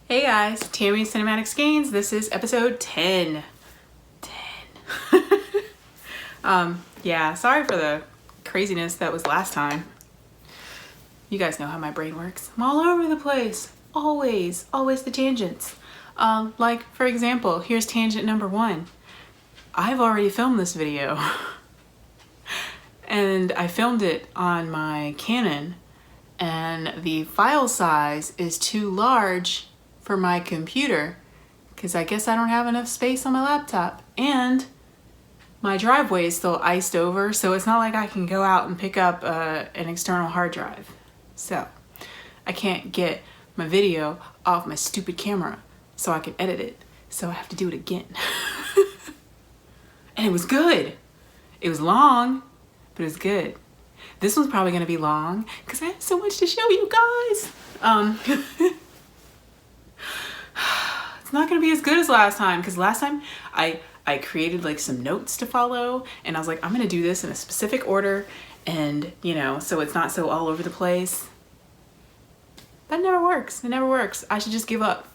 Hey guys, Tammy Cinematic Skeins. This is episode 10. Yeah, sorry for the craziness that was last time. You guys know how my brain works. I'm all over the place. Always the tangents. Like, for example, here's tangent number 1. I've already filmed this video. And I filmed it on my Canon. And the file size is too large for my computer because I guess I don't have enough space on my laptop. And my driveway is still iced over, so it's not like I can go out and pick up an external hard drive. So I can't get my video off my stupid camera so I can edit it. So I have to do it again. And it was good. It was long, but it was good. This one's probably gonna be long because I have so much to show you guys. It's not gonna be as good as last time because last time I created like some notes to follow and I was like, I'm gonna do this in a specific order and you know, so it's not so all over the place. That never works. It never works. I should just give up.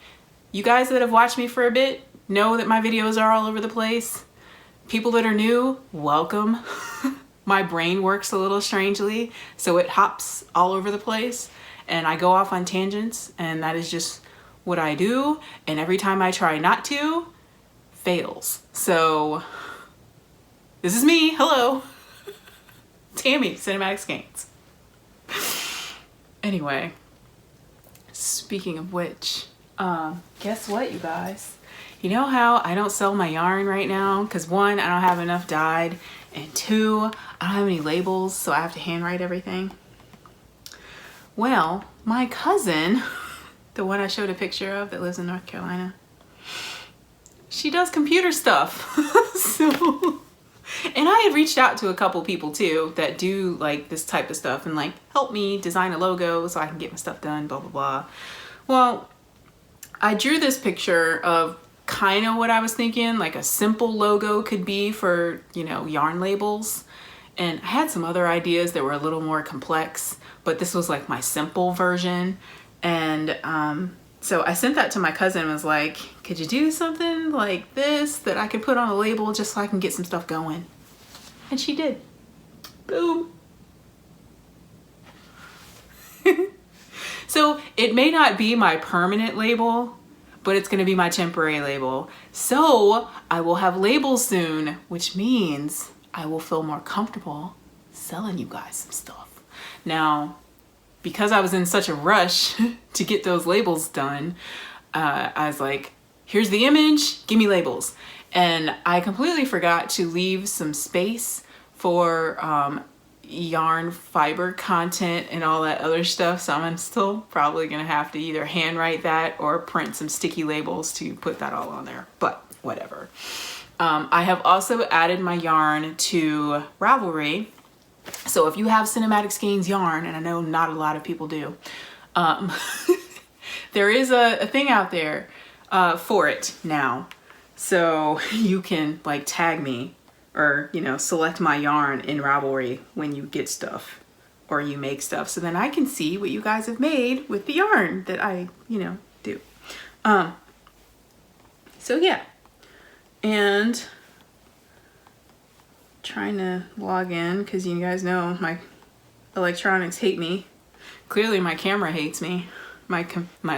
You guys that have watched me for a bit know that my videos are all over the place. People that are new, welcome. My brain works a little strangely, so it hops all over the place and I go off on tangents, and that is just what I do, and every time I try not to, fails. So this is me. Hello. Tammy Cinematic Skeins. Anyway, speaking of which, guess what, you guys? You know how I don't sell my yarn right now because 1, I don't have enough dyed, and 2, I don't have any labels, so I have to handwrite everything. Well, my cousin, the one I showed a picture of that lives in North Carolina, she does computer stuff. And I had reached out to a couple people too that do like this type of stuff and like help me design a logo so I can get my stuff done, blah, blah, blah. Well, I drew this picture of kind of what I was thinking like a simple logo could be for, you know, yarn labels. And I had some other ideas that were a little more complex, but this was like my simple version. And so I sent that to my cousin and was like, could you do something like this that I could put on a label just so I can get some stuff going? And she did. Boom. So it may not be my permanent label, but it's gonna be my temporary label. So I will have labels soon, which means I will feel more comfortable selling you guys some stuff. Now, because I was in such a rush to get those labels done, I was like, here's the image, give me labels. And I completely forgot to leave some space for yarn fiber content and all that other stuff. So I'm still probably gonna have to either handwrite that or print some sticky labels to put that all on there, but whatever. I have also added my yarn to Ravelry. So if you have Cinematic Skeins yarn, and I know not a lot of people do, there is a thing out there for it now. So you can like tag me or, you know, select my yarn in Ravelry when you get stuff or you make stuff. So then I can see what you guys have made with the yarn that I, you know, do. So yeah. And trying to log in because you guys know my electronics hate me. Clearly my camera hates me. My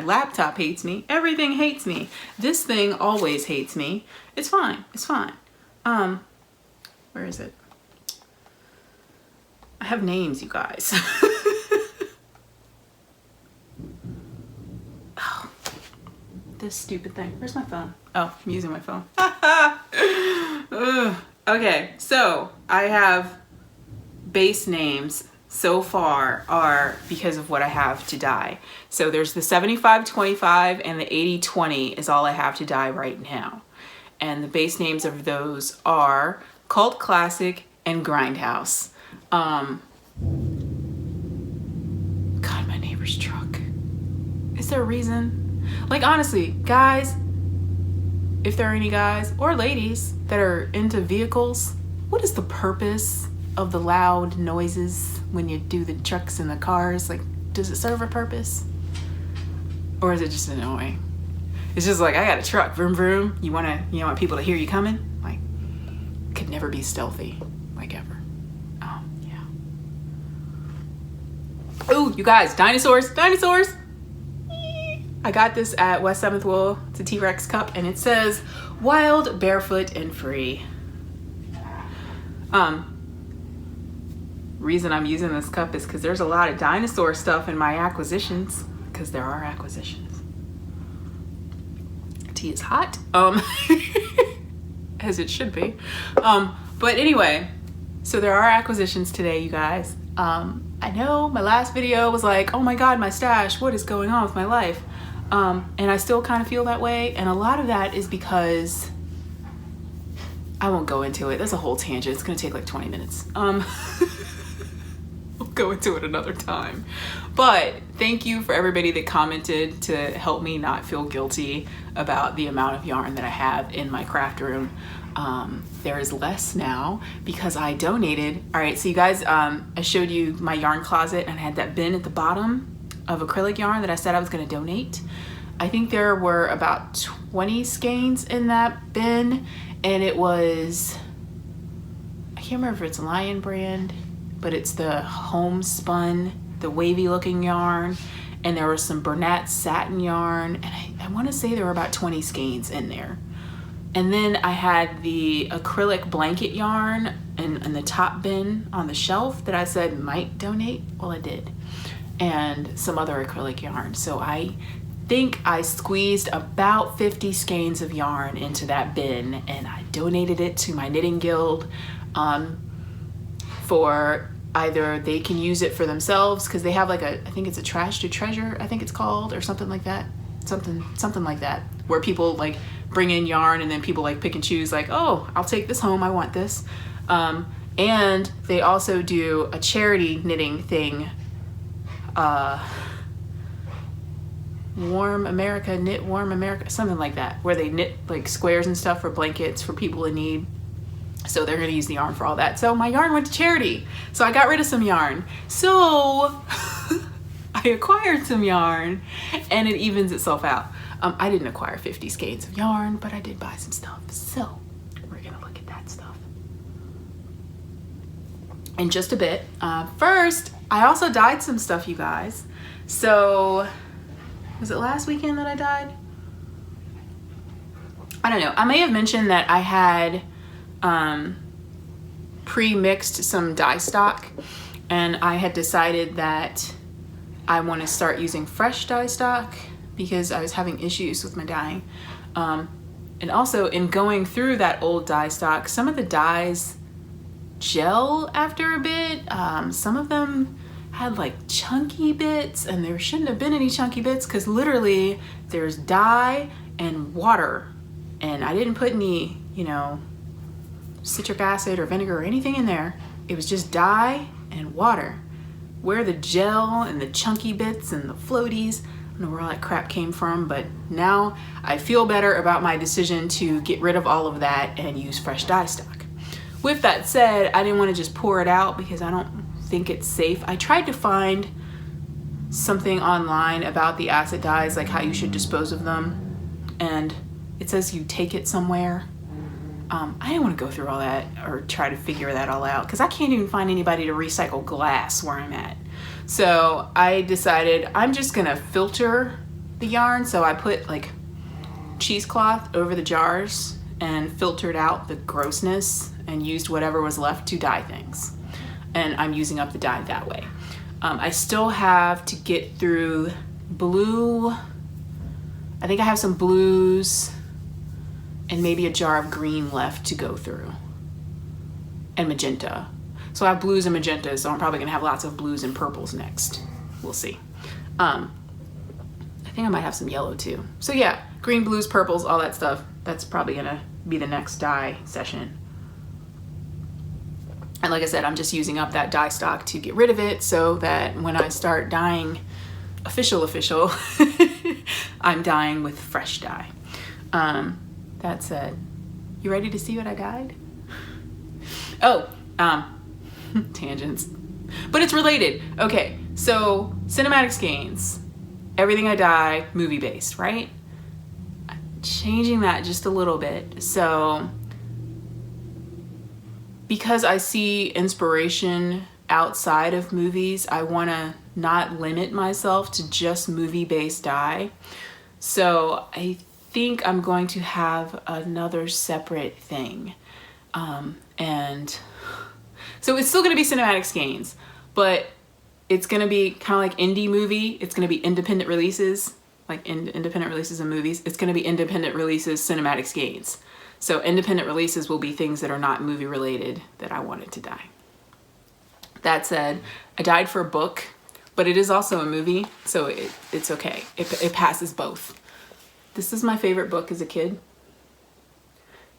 laptop hates me. Everything hates me. This thing always hates me. It's fine. It's fine. Where is it? I have names, you guys. Oh, this stupid thing. Where's my phone? Oh, I'm using my phone. Okay, so I have base names so far are because of what I have to dye. So there's the 75-25 and the 80-20 is all I have to dye right now. And the base names of those are Cult Classic and Grindhouse. God, my neighbor's truck. Is there a reason? Like honestly, guys, if there are any guys or ladies that are into vehicles, what is the purpose of the loud noises when you do the trucks and the cars? Like, does it serve a purpose? Or is it just annoying? It's just like, I got a truck, vroom vroom. You want people to hear you coming? Like, could never be stealthy, like ever. Oh yeah. Oh, you guys, dinosaurs. I got this at West 7th Wool. It's a T-Rex cup, and it says wild, barefoot, and free. Reason I'm using this cup is because there's a lot of dinosaur stuff in my acquisitions, because there are acquisitions. Tea is hot, as it should be. But anyway, so there are acquisitions today, you guys. I know my last video was like, oh my God, my stash, what is going on with my life? And I still kind of feel that way. And a lot of that is because, I won't go into it. There's a whole tangent. It's gonna take like 20 minutes. We'll go into it another time. But thank you for everybody that commented to help me not feel guilty about the amount of yarn that I have in my craft room. There is less now because I donated. All right, so you guys, I showed you my yarn closet and I had that bin at the bottom of acrylic yarn that I said I was gonna donate. I think there were about 20 skeins in that bin, and it was, I can't remember if it's Lion brand, but it's the homespun, the wavy looking yarn, and there was some Bernat satin yarn, and I want to say there were about 20 skeins in there. And then I had the acrylic blanket yarn in the top bin on the shelf that I said might donate. Well, I did. And some other acrylic yarn. So I think I squeezed about 50 skeins of yarn into that bin, and I donated it to my knitting guild for either they can use it for themselves, because they have like I think it's a trash to treasure, I think it's called, or something like that. Something like that, where people like bring in yarn and then people like pick and choose, like, oh, I'll take this home, I want this. And they also do a charity knitting thing, Warm America, Knit Warm America, something like that, where they knit like squares and stuff for blankets for people in need. So they're gonna use the yarn for all that. So my yarn went to charity. So I got rid of some yarn. So I acquired some yarn and it evens itself out. I didn't acquire 50 skeins of yarn, but I did buy some stuff. So we're gonna look at that stuff in just a bit. First, I also dyed some stuff, you guys. So was it last weekend that I dyed? I don't know. I may have mentioned that I had pre-mixed some dye stock, and I had decided that I want to start using fresh dye stock because I was having issues with my dyeing. And also in going through that old dye stock, some of the dyes gel after a bit. Some of them had like chunky bits, and there shouldn't have been any chunky bits because literally there's dye and water, and I didn't put any, you know, citric acid or vinegar or anything in there. It was just dye and water. Where the gel and the chunky bits and the floaties, I don't know where all that crap came from, but now I feel better about my decision to get rid of all of that and use fresh dye stock. With that said, I didn't want to just pour it out because I don't think it's safe. I tried to find something online about the acid dyes, like how you should dispose of them, and it says you take it somewhere. I didn't want to go through all that or try to figure that all out because I can't even find anybody to recycle glass where I'm at. So I decided I'm just gonna filter the yarn. So I put like cheesecloth over the jars and filtered out the grossness and used whatever was left to dye things. And I'm using up the dye that way. I still have to get through blue. I think I have some blues and maybe a jar of green left to go through, and magenta. So I have blues and magentas, so I'm probably gonna have lots of blues and purples next. We'll see. I think I might have some yellow too. So yeah, green, blues, purples, all that stuff. That's probably gonna be the next dye session. And like I said, I'm just using up that dye stock to get rid of it so that when I start dyeing official, I'm dyeing with fresh dye. That said, you ready to see what I dyed? Oh, tangents, but it's related. Okay, so cinematic skeins, everything I dye movie based, right? changing that just a little bit. So because I see inspiration outside of movies, I want to not limit myself to just movie-based dye. So I think I'm going to have another separate thing. And so it's still going to be cinematic skeins, but it's going to be kind of like indie movie. It's going to be independent releases, like independent releases of movies. It's going to be independent releases, cinematic skeins. So independent releases will be things that are not movie related that I wanted to dye. That said, I dyed for a book, but it is also a movie, so it's okay. It passes both. This is my favorite book as a kid.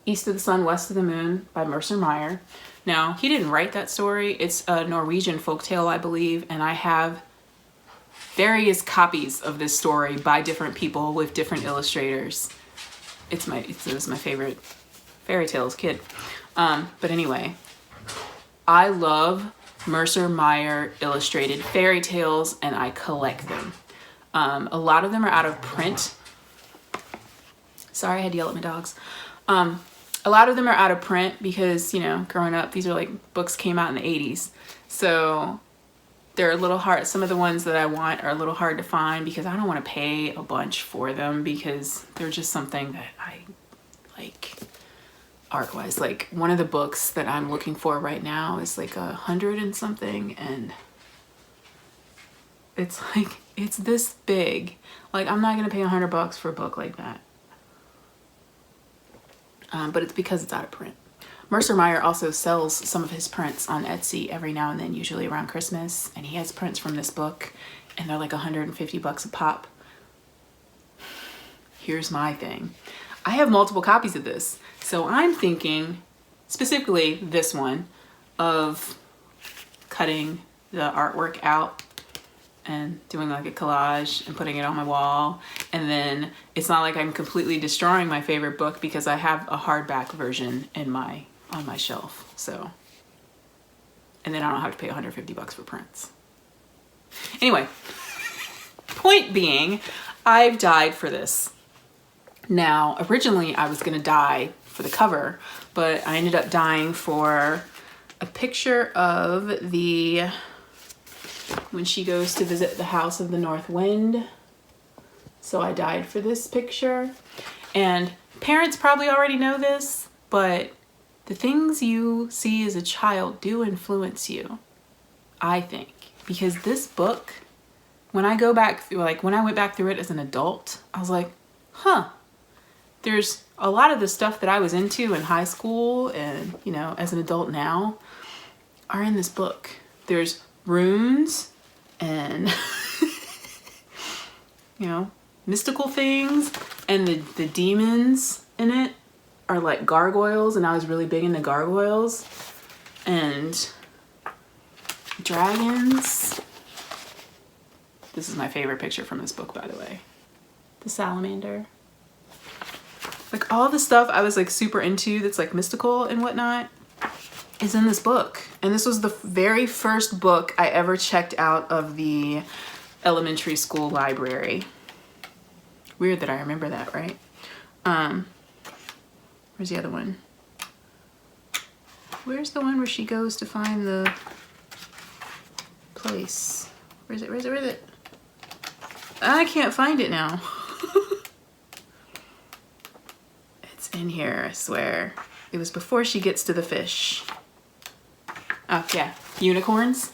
East of the Sun, West of the Moon by Mercer Mayer. Now, he didn't write that story. It's a Norwegian folktale, I believe, and I have various copies of this story by different people with different illustrators. It was my favorite fairy tale as a kid. But anyway, I love Mercer Mayer illustrated fairy tales, and I collect them. A lot of them are out of print. Sorry, I had to yell at my dogs. A lot of them are out of print because, you know, growing up, these are like books came out in the 80s. So they're a little hard. Some of the ones that I want are a little hard to find because I don't want to pay a bunch for them because they're just something that I like art-wise. Like one of the books that I'm looking for right now is like 100 and something, and it's like, it's this big. Like I'm not gonna pay $100 for a book like that. But it's because it's out of print. Mercer Mayer also sells some of his prints on Etsy every now and then, usually around Christmas, and he has prints from this book, and they're like $150 a pop. Here's my thing. I have multiple copies of this, so I'm thinking, specifically this one, of cutting the artwork out and doing like a collage and putting it on my wall. And then it's not like I'm completely destroying my favorite book because I have a hardback version on my shelf. So, and then I don't have to pay $150 for prints. Anyway, point being, I've dyed for this. Now, originally I was gonna dye for the cover, but I ended up dyeing for a picture of when she goes to visit the House of the North Wind. So I dyed for this picture. And parents probably already know this, but the things you see as a child do influence you, I think. Because this book, when I go back through, like when I went back through it as an adult, I was like, huh, there's a lot of the stuff that I was into in high school and, you know, as an adult now are in this book. There's runes and you know, mystical things, and the demons in it are like gargoyles, and I was really big into gargoyles and dragons. This is my favorite picture from this book, by the way. The salamander. Like all the stuff I was like super into that's like mystical and whatnot is in this book. And this was the very first book I ever checked out of the elementary school library. Weird that I remember that, right? Where's the other one? Where's the one where she goes to find the place? Where is it? Where is it? Where is it? I can't find it now. It's in here, I swear. It was before she gets to the fish. Oh, yeah. Unicorns.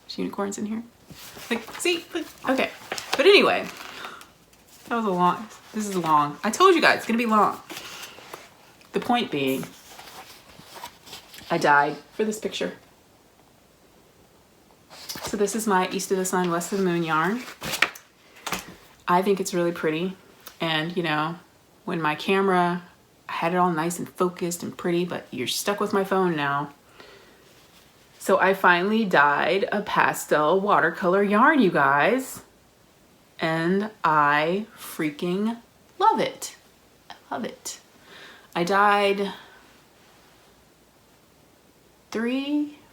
There's unicorns in here. Like, see? Okay. But anyway, that was a long, this is long. I told you guys, it's gonna be long. The point being, I dyed for this picture. So this is my East of the Sun, West of the Moon yarn. I think it's really pretty. And you know, when my camera, I had it all nice and focused and pretty, but you're stuck with my phone now. So I finally dyed a pastel watercolor yarn, you guys. And I freaking love it. I love it. I dyed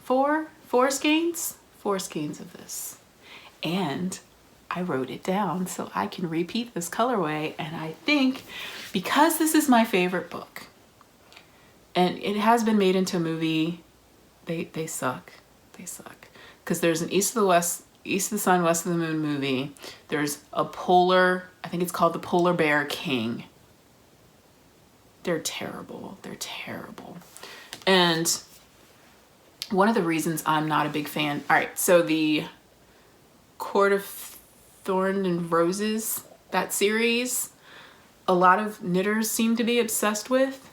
four skeins of this. And I wrote it down so I can repeat this colorway. And I think because this is my favorite book and it has been made into a movie, they suck. They suck. Because there's an East of the Sun, West of the Moon movie. There's a I think it's called The Polar Bear King. They're terrible. They're terrible. And one of the reasons I'm not a big fan, all right, so the Court of Thorns and Roses, that series, a lot of knitters seem to be obsessed with.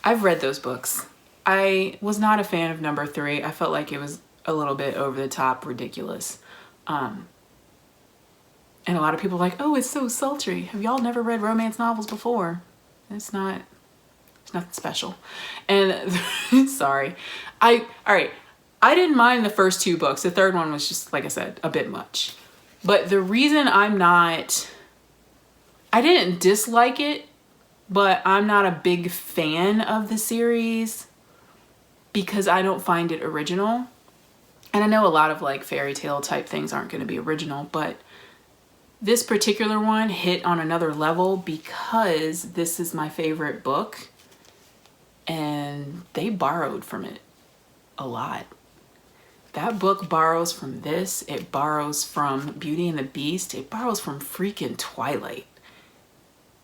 I've read those books. I was not a fan of number 3. I felt like it was a little bit over the top, ridiculous. And a lot of people are like, oh, it's so sultry. Have y'all never read romance novels before? It's nothing special. And sorry. All right. I didn't mind the first 2 books. The third one was just, like I said, a bit much. But the reason I didn't dislike it, but I'm not a big fan of the series because I don't find it original. And I know a lot of like fairy tale type things aren't going to be original, but this particular one hit on another level because this is my favorite book and they borrowed from it a lot. That book borrows from this, it borrows from Beauty and the Beast, it borrows from freaking Twilight.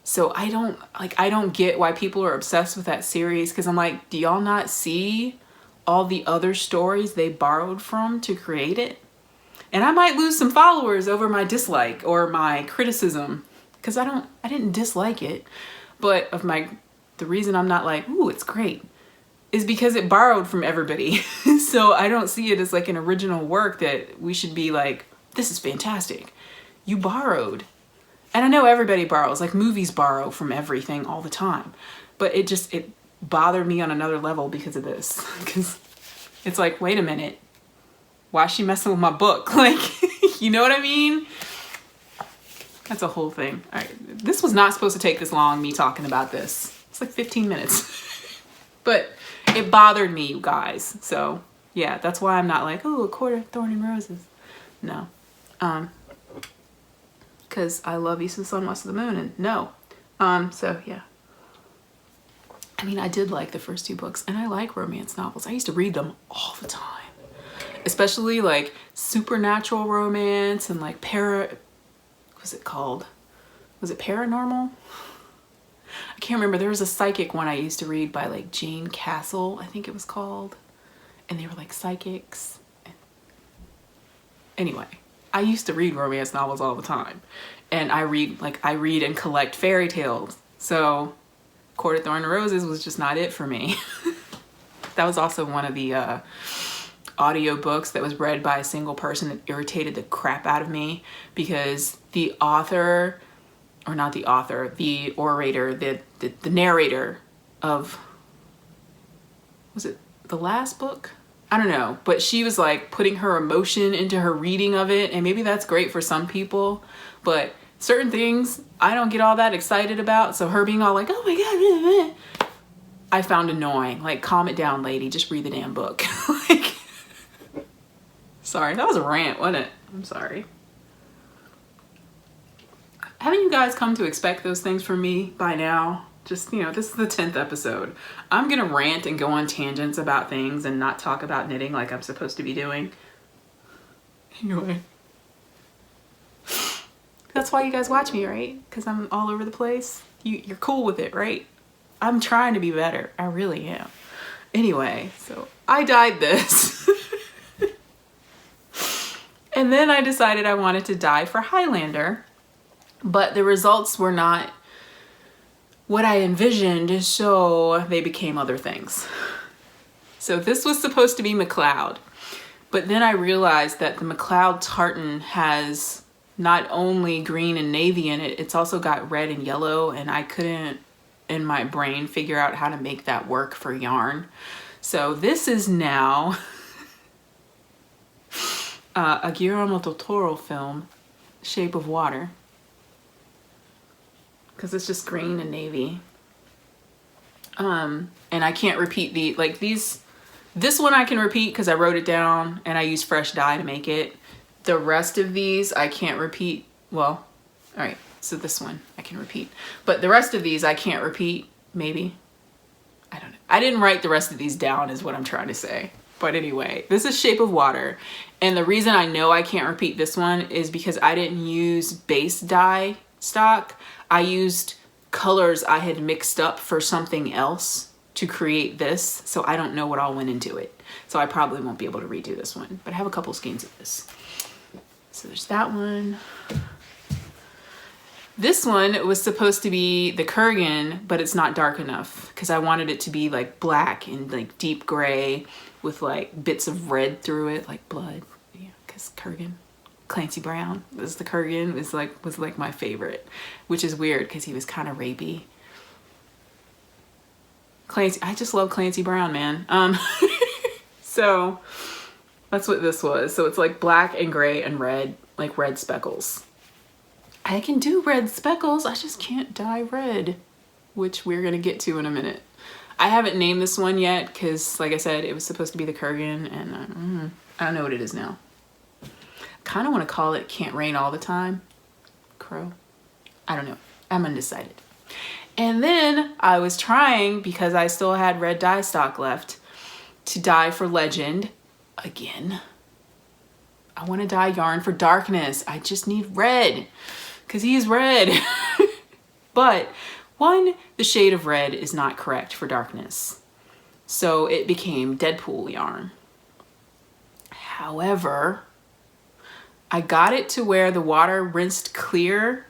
So I don't get why people are obsessed with that series because I'm like, do y'all not see all the other stories they borrowed from to create it? And I might lose some followers over my dislike or my criticism because I didn't dislike it, but the reason I'm not like, ooh, it's great is because it borrowed from everybody. So I don't see it as like an original work that we should be like, this is fantastic. You borrowed. And I know everybody borrows, like movies borrow from everything all the time, but it bothered me on another level because of this. Because it's like, wait a minute, why is she messing with my book? Like, you know what I mean? That's a whole thing. All right, this was not supposed to take this long, me talking about this. It's like 15 minutes. But it bothered me, you guys. So yeah, that's why I'm not like, oh, A Court of Thorns and Roses. No. Because I love East of the Sun, West of the Moon, and no. So yeah. I mean, I did like the first 2 books, and I like romance novels. I used to read them all the time. Especially like supernatural romance and like what's it called? Was it paranormal? I can't remember. There was a psychic one I used to read by like Jane Castle, I think it was called. And they were like psychics. Anyway, I used to read romance novels all the time. And I read and collect fairy tales. So Court of Thorns and Roses was just not it for me. That was also one of the audiobooks that was read by a single person that irritated the crap out of me because the author, or not the author, the orator, the narrator of, was it the last book? I don't know, but she was like putting her emotion into her reading of it, and maybe that's great for some people, but certain things I don't get all that excited about, so her being all like, oh my god, I found annoying. Like, calm it down, lady, just read the damn book. Like, sorry, that was a rant, wasn't it? I'm sorry. Haven't you guys come to expect those things from me by now? Just, you know, this is the 10th episode. I'm gonna rant and go on tangents about things and not talk about knitting like I'm supposed to be doing. Anyway. That's why you guys watch me, right? Because I'm all over the place. You're cool with it, right? I'm trying to be better. I really am. Anyway, so I dyed this. And then I decided I wanted to dye for Highlander, but the results were not what I envisioned, so they became other things. So this was supposed to be McLeod, but then I realized that the McLeod tartan has not only green and navy in it, it's also got red and yellow, and I couldn't, in my brain, figure out how to make that work for yarn. So this is now a Guillermo del Toro film, Shape of Water, because it's just green and navy. And I can't repeat this one I can repeat because I wrote it down and I used fresh dye to make it. The rest of these I can't repeat. Well, all right, so this one I can repeat. But the rest of these I can't repeat, maybe. I don't know. I didn't write the rest of these down is what I'm trying to say. But anyway, this is Shape of Water. And the reason I know I can't repeat this one is because I didn't use base dye stock. I used colors I had mixed up for something else to create this. So I don't know what all went into it. So I probably won't be able to redo this one. But I have a couple skeins of this. So there's that one. This one was supposed to be the Kurgan, but it's not dark enough because I wanted it to be like black and like deep gray with like bits of red through it, like blood. Yeah, because Kurgan, Clancy Brown was the Kurgan, was like my favorite, which is weird because he was kind of rapey. Clancy, I just love Clancy Brown, man. So that's what this was. So it's like black and gray and red, like red speckles. I can do red speckles, I just can't dye red, which we're gonna get to in a minute. I haven't named this one yet because, like I said, it was supposed to be the Kurgan, and I don't know what it is now. Kind of want to call it Can't Rain All the Time. Crow. I don't know. I'm undecided. And then I was trying, because I still had red dye stock left, to dye for Legend again. I want to dye yarn for Darkness. I just need red. Because he's red. But one, the shade of red is not correct for Darkness. So it became Deadpool yarn. However, I got it to where the water rinsed clear.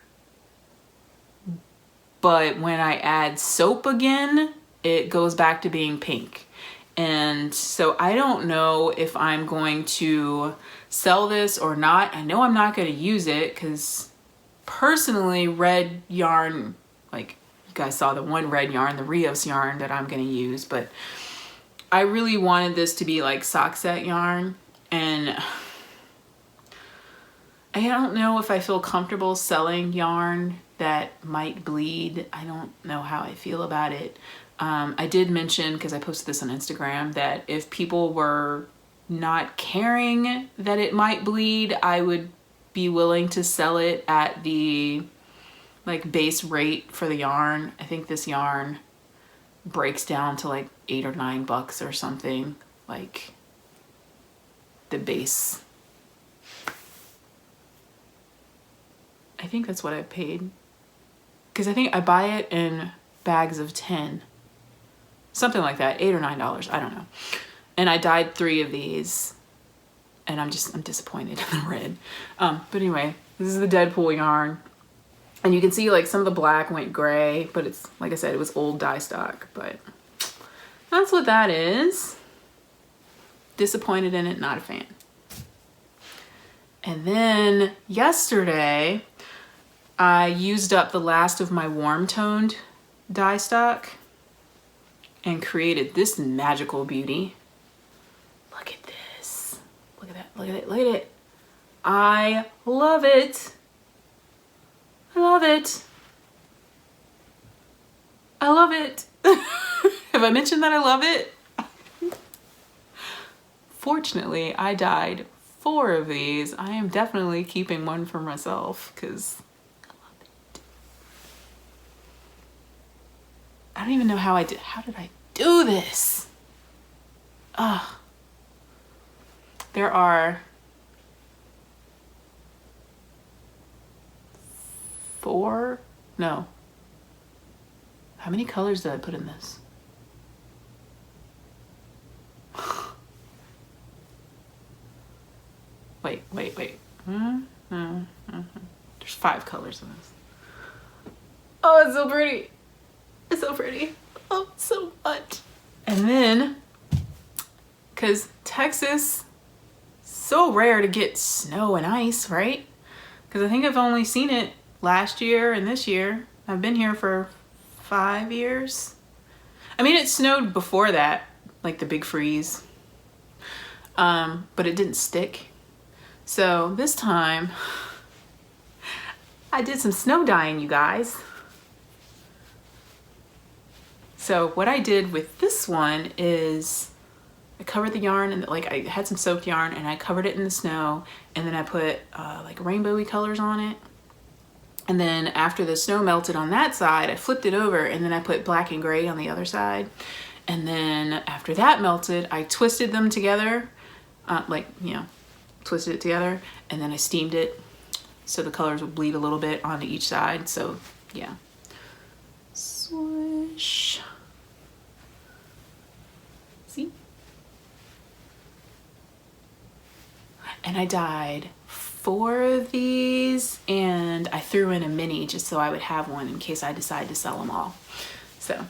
But when I add soap again, it goes back to being pink. And so I don't know if I'm going to sell this or not. I know I'm not going to use it because personally, red yarn, like you guys saw the one red yarn, the Rios yarn that I'm going to use, but I really wanted this to be like sock set yarn, and I don't know if I feel comfortable selling yarn that might bleed. I don't know how I feel about it. I did mention, because I posted this on Instagram, that if people were not caring that it might bleed, I would be willing to sell it at the like base rate for the yarn. I think this yarn breaks down to like $8 or $9 or something, like the base. I think that's what I paid, because I think I buy it in bags of 10, something like that, $8 or $9, I don't know. And I dyed 3 of these, and I'm disappointed in the red. But anyway, this is the Deadpool yarn. And you can see like some of the black went gray, but it's, like I said, it was old dye stock, but that's what that is. Disappointed in it, not a fan. And then yesterday, I used up the last of my warm toned dye stock and created this magical beauty. Look at this. Look at that. Look at it. Look at it. I love it. I love it. I love it. Have I mentioned that I love it? Fortunately, I dyed 4 of these. I am definitely keeping one for myself because I love it. I don't even know how did I do this? There are 4? No. How many colors did I put in this? Wait. There's 5 colors in this. Oh, it's so pretty. It's so pretty. Oh, so much. And then, because Texas, so rare to get snow and ice, right? Because I think I've only seen it last year and this year. I've been here for 5 years. I mean, it snowed before that, like the big freeze. But it didn't stick. So this time, I did some snow dyeing, you guys. So what I did with this one is I covered the yarn and like I had some soaked yarn and I covered it in the snow, and then I put like rainbowy colors on it. And then after the snow melted on that side, I flipped it over and then I put black and gray on the other side. And then after that melted, I twisted them together, twisted it together, and then I steamed it so the colors would bleed a little bit onto each side. So yeah. Swish. See? And I dyed 4 of these, and I threw in a mini just so I would have one in case I decide to sell them all. So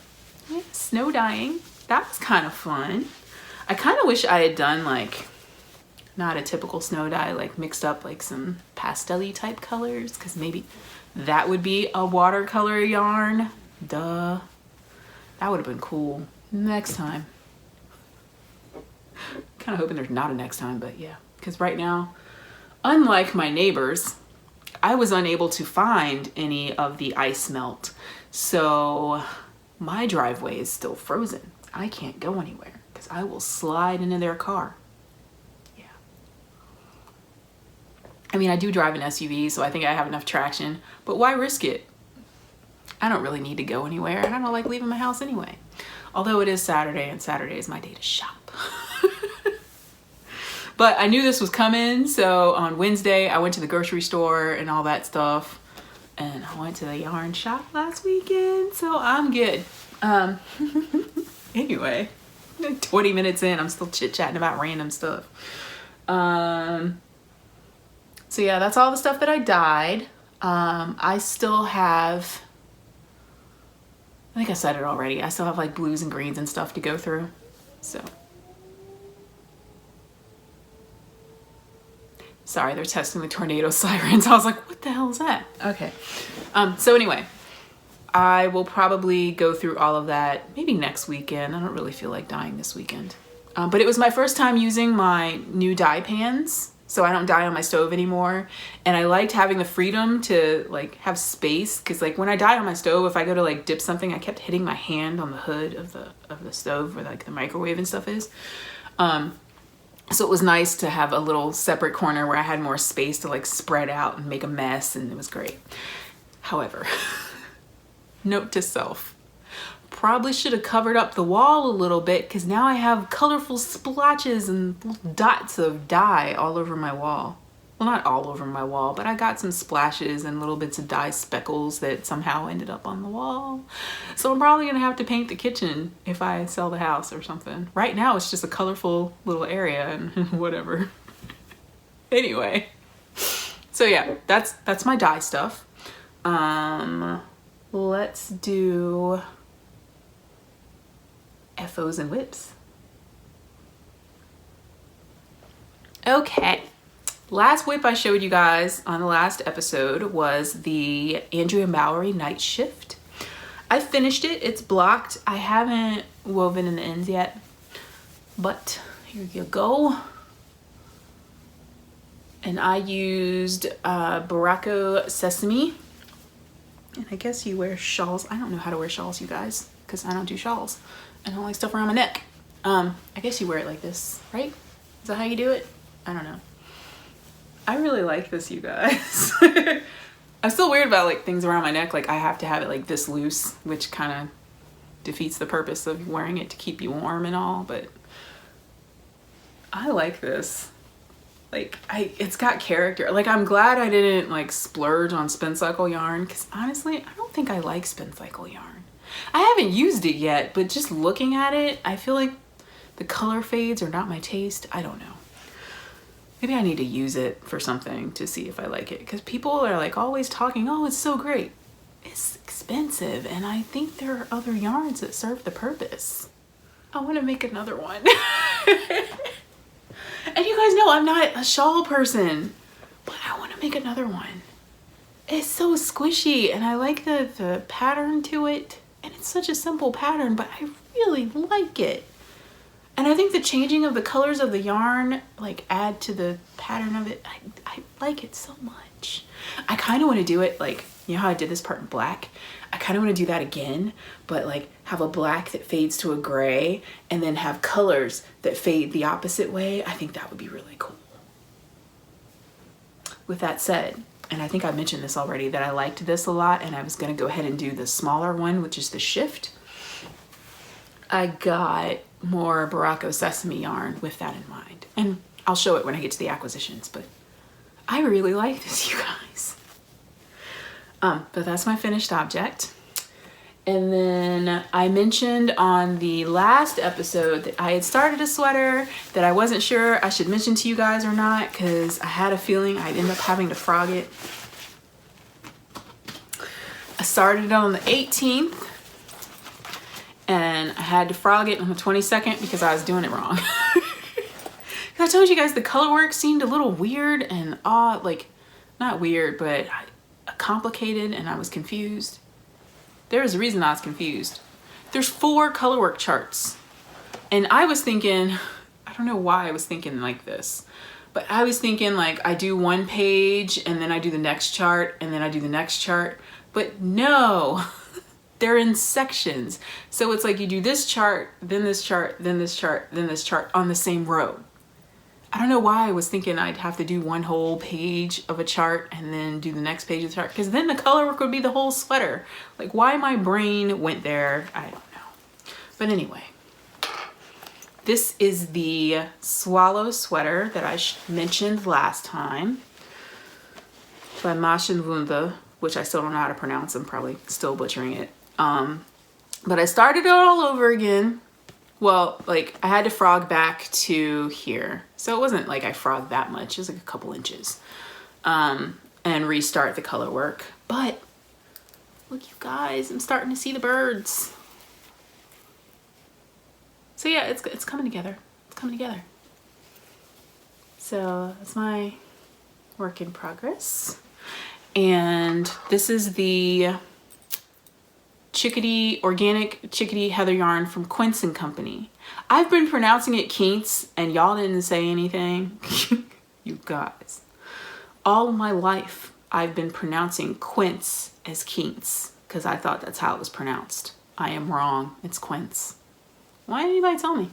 yeah, snow dyeing, that was kind of fun. I kind of wish I had done like not a typical snow dye, like mixed up like some pastel-y type colors, because maybe that would be a watercolor yarn. Duh, that would have been cool. Next time. Kind of hoping there's not a next time, but yeah, because right now, unlike my neighbors, I was unable to find any of the ice melt. So my driveway is still frozen. I can't go anywhere because I will slide into their car. Yeah. I mean, I do drive an SUV, so I think I have enough traction, but why risk it? I don't really need to go anywhere, and I don't like leaving my house anyway. Although it is Saturday, and Saturday is my day to shop. But I knew this was coming, so on Wednesday I went to the grocery store and all that stuff, and I went to the yarn shop last weekend, so I'm good. Anyway, 20 minutes in, I'm still chit-chatting about random stuff. So yeah, that's all the stuff that I dyed. I still have, I think I said it already, I still have like blues and greens and stuff to go through, so. Sorry, they're testing the tornado sirens. I was like, what the hell is that? Okay. So anyway, I will probably go through all of that maybe next weekend. I don't really feel like dyeing this weekend. But it was my first time using my new dye pans, so I don't dye on my stove anymore. And I liked having the freedom to like have space, because like when I dye on my stove, if I go to like dip something, I kept hitting my hand on the hood of the stove where like the microwave and stuff is. So it was nice to have a little separate corner where I had more space to like spread out and make a mess, and it was great. However, note to self, probably should have covered up the wall a little bit, because now I have colorful splotches and dots of dye all over my wall. Well, not all over my wall, but I got some splashes and little bits of dye speckles that somehow ended up on the wall. So I'm probably gonna have to paint the kitchen if I sell the house or something. Right now it's just a colorful little area and whatever. Anyway, so yeah, that's my dye stuff. Let's do FOs and whips. Okay. Last whip I showed you guys on the last episode was the Andrea Mowry Night Shift. I finished it, it's blocked. I haven't woven in the ends yet, but here you go. And I used Berroco Sesame. And I guess you wear shawls. I don't know how to wear shawls, you guys, because I don't do shawls. I don't like stuff around my neck. I guess you wear it like this, right? Is that how you do it? I don't know. I really like this, you guys. I'm still weird about like things around my neck. Like I have to have it like this loose, which kind of defeats the purpose of wearing it to keep you warm and all, but I like this. Like it's got character. Like I'm glad I didn't like splurge on spin cycle yarn, because honestly, I don't think I like spin cycle yarn. I haven't used it yet, but just looking at it, I feel like the color fades are not my taste. I don't know. Maybe I need to use it for something to see if I like it, because people are like always talking, oh, it's so great. It's expensive, and I think there are other yarns that serve the purpose. I want to make another one. And you guys know I'm not a shawl person, but I want to make another one. It's so squishy, and I like the pattern to it, and it's such a simple pattern, but I really like it. And I think the changing of the colors of the yarn like add to the pattern of it. I like it so much. I kind of want to do it like, you know how I did this part in black? I kind of want to do that again, but like have a black that fades to a gray and then have colors that fade the opposite way. I think that would be really cool. With that said, and I think I mentioned this already, that I liked this a lot, and I was going to go ahead and do the smaller one, which is the shift. I got more Berroco Sesame yarn with that in mind, and I'll show it when I get to the acquisitions, but I really like this, you guys. But that's my finished object. And then I mentioned on the last episode that I had started a sweater that I wasn't sure I should mention to you guys or not, because I had a feeling I'd end up having to frog it. I started it on the 18th and I had to frog it on the 22nd because I was doing it wrong. I told you guys the color work seemed a little weird and odd, like not weird, but complicated, and I was confused. There was a reason I was confused. There's 4 colorwork charts. And I was thinking, I don't know why I was thinking like this, but I was thinking like I do one page and then I do the next chart and then I do the next chart. But no, they're in sections. So it's like you do this chart, then this chart, then this chart, then this chart on the same row. I don't know why I was thinking I'd have to do one whole page of a chart and then do the next page of the chart, because then the color work would be the whole sweater. Like why my brain went there, I don't know. But anyway, this is the swallow sweater that I mentioned last time by Maschenwunde, which I still don't know how to pronounce. I'm probably still butchering it. But I started it all over again. Well, like I had to frog back to here. So it wasn't like I frogged that much. It was like a couple inches. And restart the color work. But look, you guys, I'm starting to see the birds. So yeah, it's coming together. It's coming together. So that's my work in progress. And this is the organic chickadee heather yarn from Quince Company. I've been pronouncing it Quince and y'all didn't say anything. You guys. All my life I've been pronouncing Quince as Quince because I thought that's how it was pronounced. I am wrong. It's Quince. Why didn't anybody tell me?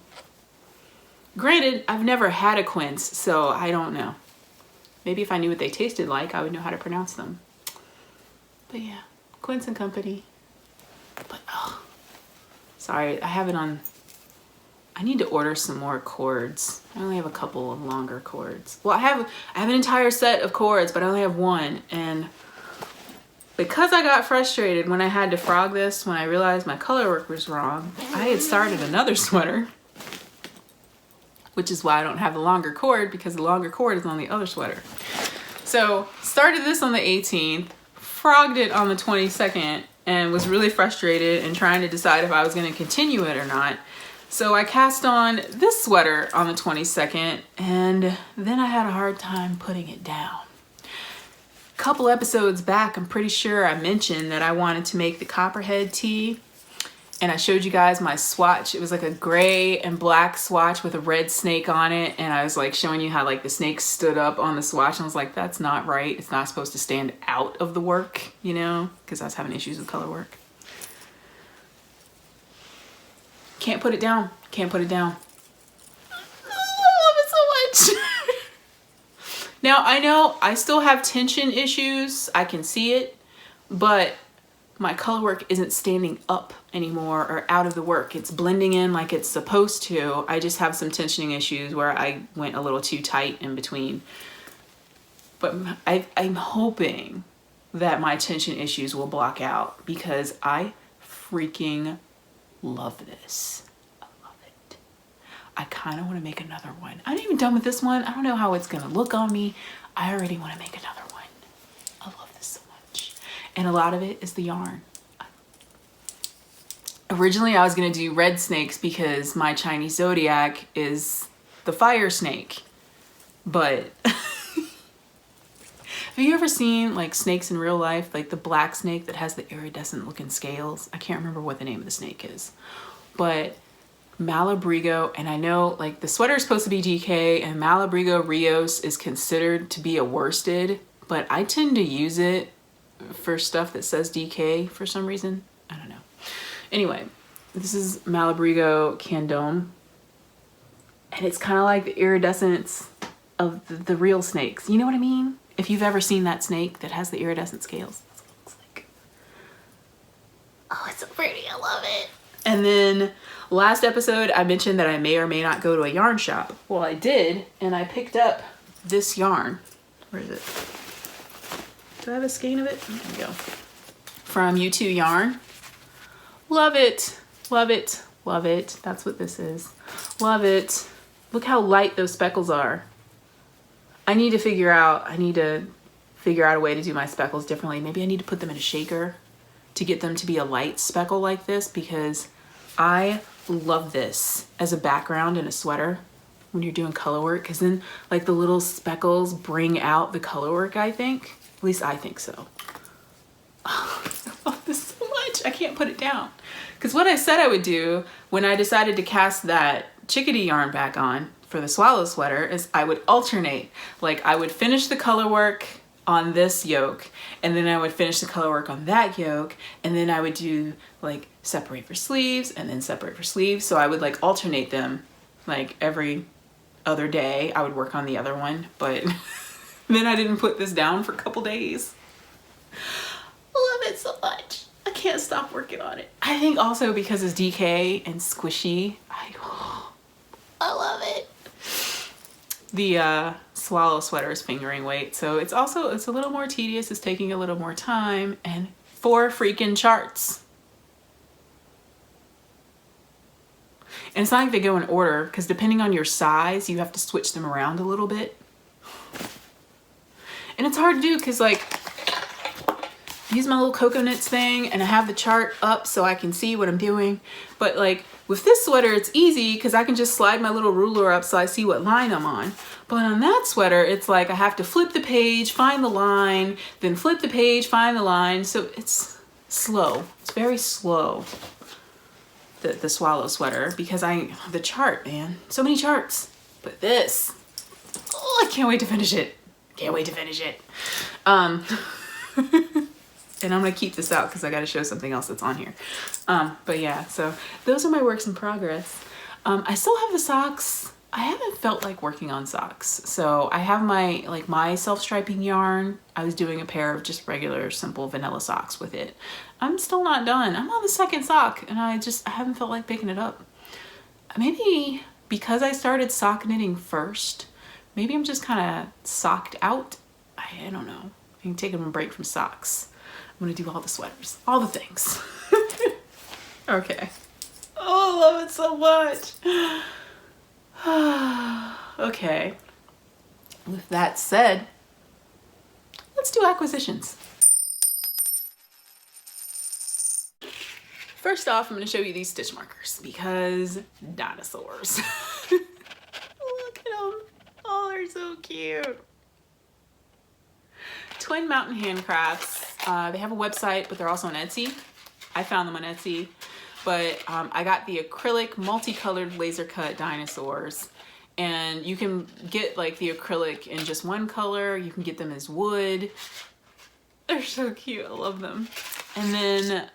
Granted, I've never had a Quince, so I don't know. Maybe if I knew what they tasted like, I would know how to pronounce them. But yeah, Quince Company. But oh, sorry, I have it on. I need to order some more cords. I only have a couple of longer cords. Well, I have an entire set of cords, but I only have one. And because I got frustrated when I had to frog this, when I realized my color work was wrong, I had started another sweater, which is why I don't have the longer cord, because the longer cord is on the other sweater. So started this on the 18th, frogged it on the 22nd, and was really frustrated and trying to decide if I was going to continue it or not. So I cast on this sweater on the 22nd, and then I had a hard time putting it down. A couple episodes back, I'm pretty sure I mentioned that I wanted to make the copperhead tee, and I showed you guys my swatch. It was like a gray and black swatch with a red snake on it, and I was like showing you how like the snake stood up on the swatch, and I was like, that's not right. It's not supposed to stand out of the work, you know, because I was having issues with color work. Can't put it down. Can't put it down. I love it so much. Now, I know I still have tension issues. I can see it, but my color work isn't standing up anymore or out of the work. It's blending in like it's supposed to. I just have some tensioning issues where I went a little too tight in between. But I'm hoping that my tension issues will block out because I freaking love this. I love it. I kind of want to make another one. I'm not even done with this one. I don't know how it's going to look on me. I already want to make another one. I love this so much. And a lot of it is the yarn. Originally, I was going to do red snakes because my Chinese zodiac is the fire snake. But have you ever seen like snakes in real life? Like the black snake that has the iridescent looking scales? I can't remember what the name of the snake is. But Malabrigo, and I know like the sweater is supposed to be DK, and Malabrigo Rios is considered to be a worsted, but I tend to use it for stuff that says DK for some reason. I don't know. Anyway, this is Malabrigo Candome. And it's kind of like the iridescence of the real snakes. You know what I mean? If you've ever seen that snake that has the iridescent scales. That's what it looks like. Oh, it's so pretty. I love it. And then last episode, I mentioned that I may or may not go to a yarn shop. Well, I did, and I picked up this yarn. Where is it? Do I have a skein of it? There we go. From JuJu Yarn. Love it. Love it. Love it. That's what this is. Love it. Look how light those speckles are. I need to figure out a way to do my speckles differently. Maybe I need to put them in a shaker to get them to be a light speckle like this, because I love this as a background in a sweater when you're doing color work, because then like the little speckles bring out the color work, I think. At least I think so. Oh, I love this so much. I can't put it down. Because what I said I would do when I decided to cast that chickadee yarn back on for the swallow sweater is I would alternate. Like I would finish the color work on this yoke, and then I would finish the color work on that yoke, and then I would do like separate for sleeves and then separate for sleeves. So I would like alternate them like every other day. I would work on the other one, but then I didn't put this down for a couple days. I love it so much. I can't stop working on it. I think also because it's DK and squishy, I love it. The swallow sweater is fingering weight, so it's a little more tedious. It's taking a little more time, and 4 freaking charts. And it's not like they go in order, because depending on your size, you have to switch them around a little bit. And it's hard to do because like I use my little Coco Knits thing and I have the chart up so I can see what I'm doing. But like with this sweater, it's easy because I can just slide my little ruler up so I see what line I'm on. But on that sweater, it's like I have to flip the page, find the line, then flip the page, find the line. So it's slow. It's very slow, the swallow sweater, because the chart, man, so many charts. But this, oh, I can't wait to finish it. Can't wait to finish it. And I'm gonna keep this out because I gotta show something else that's on here. But yeah, so those are my works in progress. I still have the socks. I haven't felt like working on socks. So I have my self-striping yarn. I was doing a pair of just regular simple vanilla socks with it. I'm still not done. I'm on the second sock and I haven't felt like picking it up. Maybe because I started sock knitting first, maybe I'm just kind of socked out. I don't know. I'm taking a break from socks. I'm gonna do all the sweaters, all the things. Okay. Oh, I love it so much. Okay. With that said, let's do acquisitions. First off, I'm gonna show you these stitch markers because dinosaurs. Look at them. Oh, they're so cute. Twin Mountain Handcrafts. They have a website, but they're also on Etsy. I found them on Etsy, but I got the acrylic multicolored laser cut dinosaurs, and you can get like the acrylic in just one color. You can get them as wood. They're so cute. I love them. And then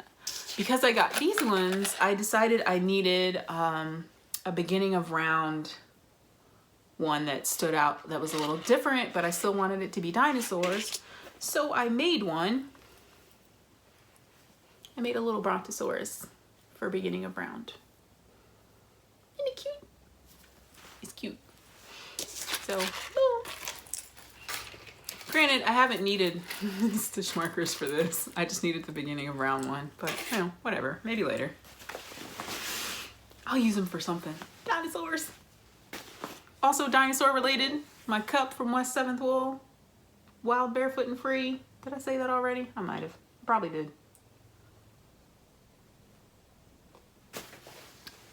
because I got these ones, I decided I needed a beginning of round one that stood out, that was a little different, but I still wanted it to be dinosaurs. So I made one. I made a little brontosaurus for beginning of round. Isn't it cute? It's cute. So, oh. Granted, I haven't needed stitch markers for this. I just needed the beginning of round one, but you know, whatever, maybe later. I'll use them for something. Dinosaurs. Also dinosaur related, my cup from West 7th Wool. Wild, barefoot, and free. Did I say that already? I might have. Probably did.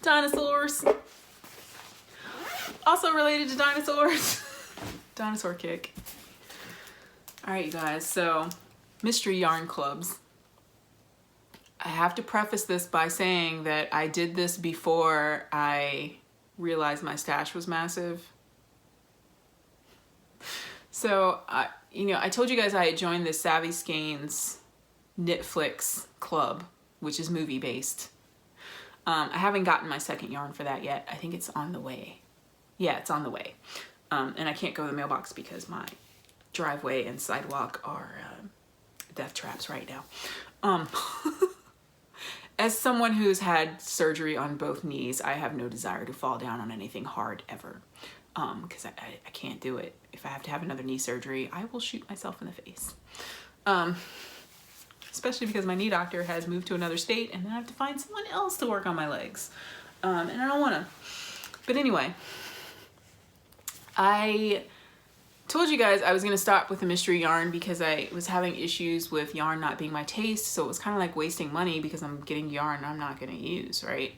Dinosaurs. Also related to dinosaurs. Dinosaur kick. Alright, you guys. So, mystery yarn clubs. I have to preface this by saying that I did this before I realized my stash was massive. So, you know, I told you guys I had joined the Savvy Skeins Knitflix club, which is movie based. I haven't gotten my second yarn for that yet. I think it's on the way. Yeah, it's on the way. And I can't go to the mailbox because my driveway and sidewalk are death traps right now. As someone who's had surgery on both knees, I have no desire to fall down on anything hard ever. Because I can't do it. If I have to have another knee surgery, I will shoot myself in the face. Especially because my knee doctor has moved to another state and then I have to find someone else to work on my legs. And I don't wanna. But anyway, I told you guys I was gonna stop with the mystery yarn because I was having issues with yarn not being my taste. So it was kind of like wasting money because I'm getting yarn I'm not gonna use, right?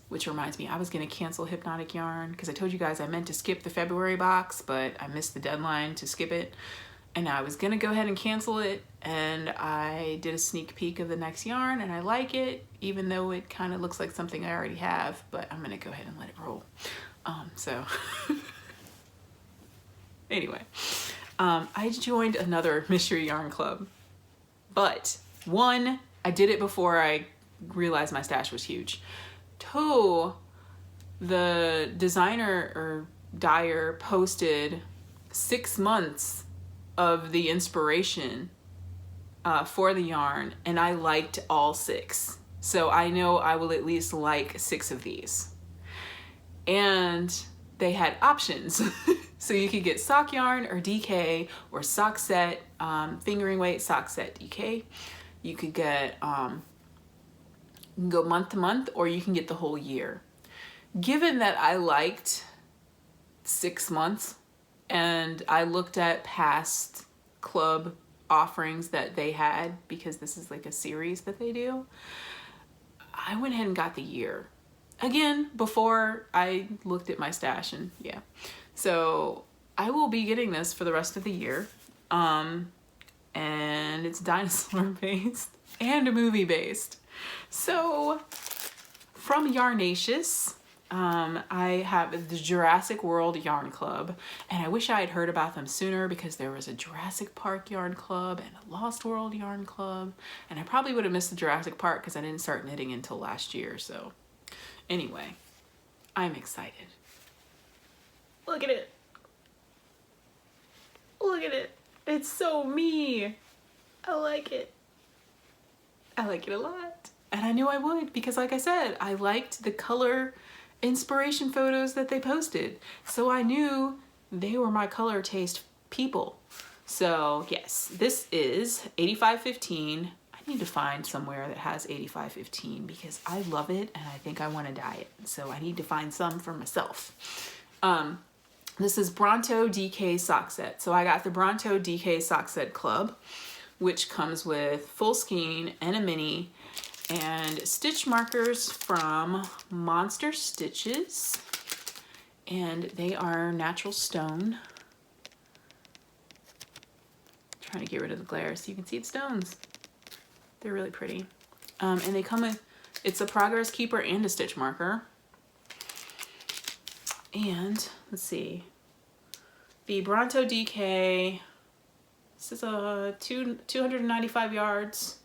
Which reminds me, I was gonna cancel Hypnotic Yarn because I told you guys I meant to skip the February box, but I missed the deadline to skip it. And I was gonna go ahead and cancel it, and I did a sneak peek of the next yarn and I like it, even though it kind of looks like something I already have, but I'm gonna go ahead and let it roll. Anyway, I joined another mystery yarn club, but one, I did it before I realized my stash was huge. Two, the designer or dyer posted 6 months of the inspiration for the yarn, and I liked all 6. So I know I will at least like 6 of these. And they had options. So you could get sock yarn or DK or sock set, fingering weight sock set DK. You could get, you can go month to month, or you can get the whole year. Given that I liked 6 months and I looked at past club offerings that they had, because this is like a series that they do, I went ahead and got the year. Again, before I looked at my stash, and yeah. So I will be getting this for the rest of the year. And it's dinosaur based and movie based. So from Yarnaceous, I have the Jurassic World Yarn Club, and I wish I had heard about them sooner because there was a Jurassic Park Yarn Club and a Lost World Yarn Club, and I probably would have missed the Jurassic Park because I didn't start knitting until last year. So anyway, I'm excited. Look at it. Look at it. It's so me. I like it. I like it a lot. And I knew I would because, like I said, I liked the color inspiration photos that they posted. So I knew they were my color taste people. So yes, this is 8515. I need to find somewhere that has 8515 because I love it and I think I want to dye it. So I need to find some for myself. This is Bronto Dk Sock Set. So I got the Bronto Dk Sock Set Club, which comes with full skein and a mini and stitch markers from Monster Stitches. And they are natural stone. Trying to get rid of the glare so you can see the stones. They're really pretty. And they come with, it's a progress keeper and a stitch marker. And let's see, the Bronto DK, this is a 295 yards.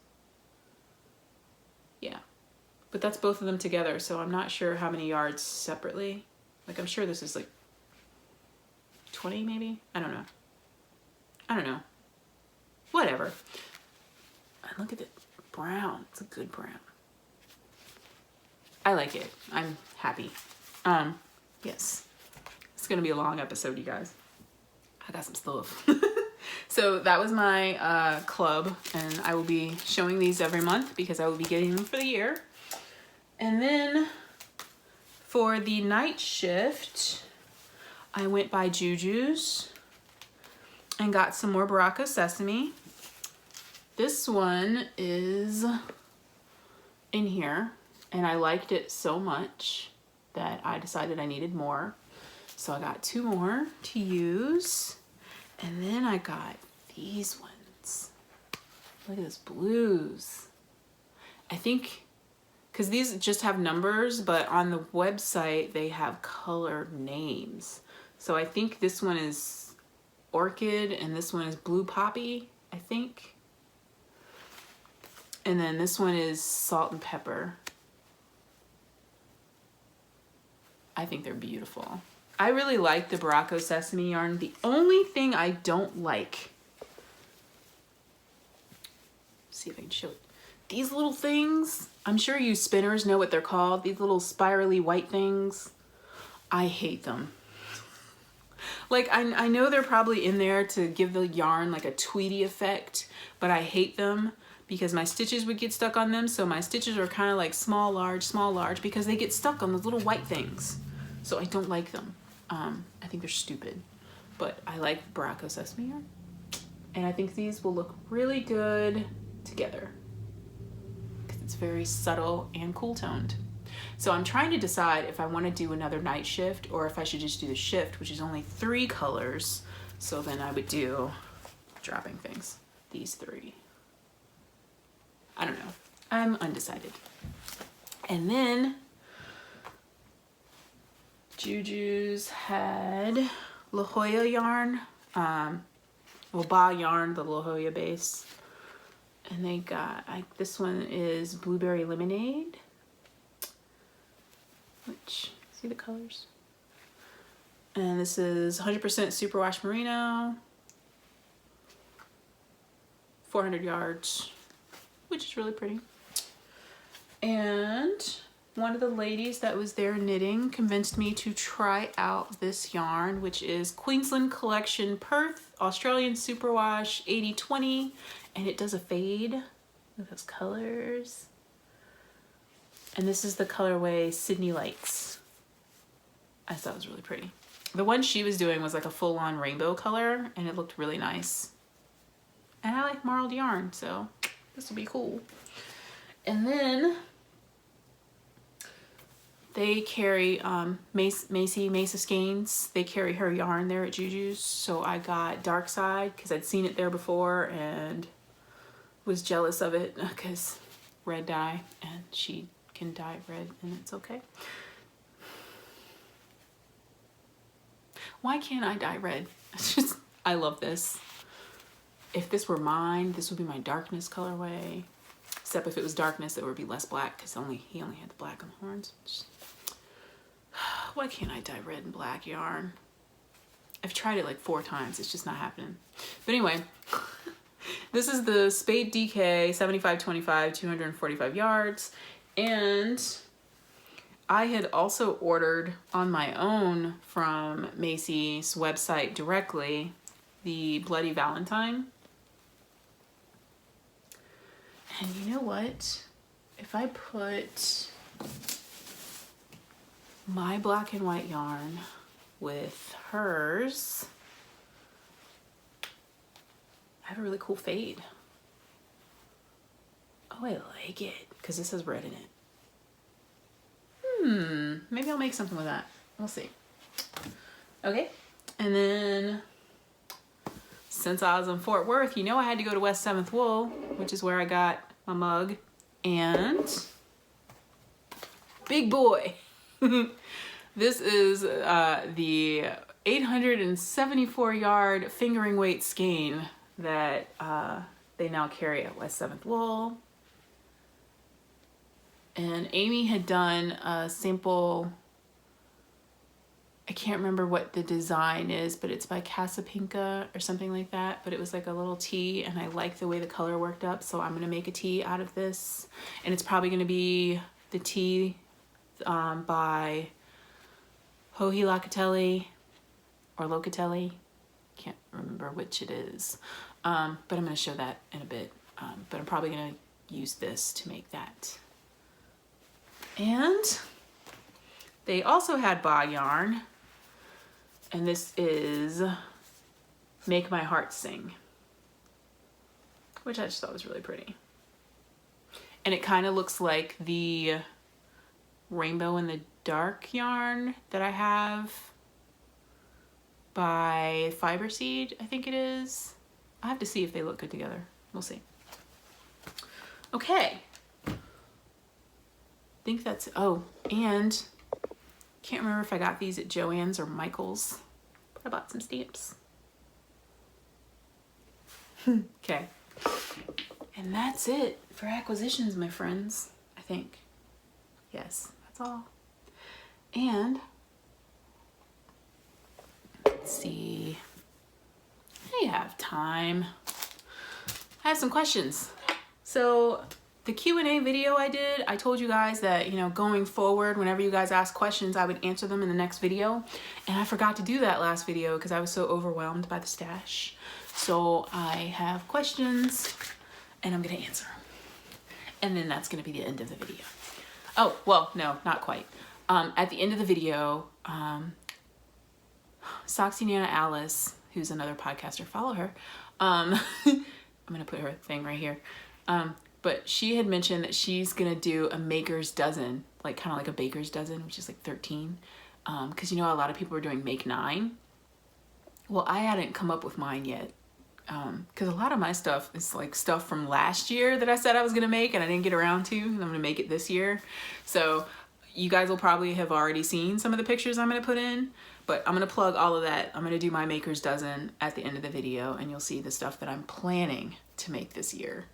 Yeah, but that's both of them together. So I'm not sure how many yards separately. Like I'm sure this is like 20 maybe. I don't know. Whatever. And look at it, brown. It's a good brown. I like it. I'm happy. Yes, it's gonna be a long episode, you guys. I got some stuff. So that was my club, and I will be showing these every month because I will be getting them for the year. And then for the night shift, I went by JuJu's and got some more Berroco Sesame. This one is in here, and I liked it so much that I decided I needed more. So I got 2 more to use. And then I got these ones. Look at those blues. I think, because these just have numbers, but on the website they have color names. So I think this one is Orchid and this one is Blue Poppy, I think. And then this one is Salt and Pepper. I think they're beautiful. I really like the Berroco Sesame yarn. The only thing I don't like, see if I can show it. These little things, I'm sure you spinners know what they're called. These little spirally white things. I hate them. Like, I know they're probably in there to give the yarn like a tweedy effect, but I hate them because my stitches would get stuck on them. So my stitches are kind of like small, large, because they get stuck on those little white things. So I don't like them. I think they're stupid, but I like Berroco Sesame yarn. And I think these will look really good together because it's very subtle and cool toned. So I'm trying to decide if I want to do another night shift or if I should just do the shift, which is only 3 colors. So then I would do, dropping things, these 3. I don't know. I'm undecided. And then JuJu's had La Jolla yarn, well, Baah Yarn, the La Jolla base. And they got, this one is Blueberry Lemonade, which, see the colors? And this is 100% superwash merino, 400 yards, which is really pretty. And one of the ladies that was there knitting convinced me to try out this yarn, which is Queensland Collection Perth Australian Superwash 80/20, and it does a fade. Look at those colors. And this is the colorway Sydney Lights. I thought it was really pretty. The one she was doing was like a full-on rainbow color, and it looked really nice. And I like marled yarn, so this will be cool. And then they carry Mace of Skeins. They carry her yarn there at JuJu's. So I got Dark Side because I'd seen it there before and was jealous of it because red dye, and she can dye it red and it's okay. Why can't I dye red? It's just, I love this. If this were mine, this would be my darkness colorway. Except if it was darkness, it would be less black because he only had the black on the horns. Just, why can't I dye red and black yarn? I've tried it like 4 times. It's just not happening. But anyway, this is the Spade DK 75/25, 245 yards. And I had also ordered on my own from Macy's website directly the Bloody Valentine. And you know what? If I put my black and white yarn with hers, I have a really cool fade. Oh, I like it because this has red in it. Maybe I'll make something with that. We'll see. Okay, and then since I was in Fort Worth, you know I had to go to West 7th Wool, which is where I got my mug, and big boy. This is the 874 yard fingering weight skein that they now carry at West 7th Wool. And Amy had done a sample, I can't remember what the design is, but it's by Casapinka or something like that. But it was like a little tee, and I like the way the color worked up, so I'm gonna make a tee out of this. And it's probably gonna be the tee by Joji Locatelli or Locatelli. Can't remember which it is. But I'm gonna show that in a bit. But I'm probably gonna use this to make that. And they also had Baah Yarn, and this is Make My Heart Sing, which I just thought was really pretty. And it kind of looks like the Rainbow in the Dark yarn that I have by Fiber Seed, I think it is. I have to see if they look good together. We'll see. Okay. I think that's, oh, and can't remember if I got these at Joann's or Michael's. I bought some stamps. Okay. And that's it for acquisitions, my friends, I think. Yes, that's all. And let's see. I have time. I have some questions. So the Q&A video I did, I told you guys that, you know, going forward, whenever you guys ask questions, I would answer them in the next video. And I forgot to do that last video because I was so overwhelmed by the stash. So I have questions and I'm gonna answer them. And then that's gonna be the end of the video. Oh, well, no, not quite. At the end of the video, Soxy Nana Alice, who's another podcaster, follow her. I'm gonna put her thing right here. But she had mentioned that she's gonna do a maker's dozen, like kind of like a baker's dozen, which is like 13. Because you know a lot of people are doing make 9. Well, I hadn't come up with mine yet. Because a lot of my stuff is like stuff from last year that I said I was gonna make and I didn't get around to, and I'm gonna make it this year. So you guys will probably have already seen some of the pictures I'm gonna put in, but I'm gonna plug all of that. I'm gonna do my maker's dozen at the end of the video and you'll see the stuff that I'm planning to make this year.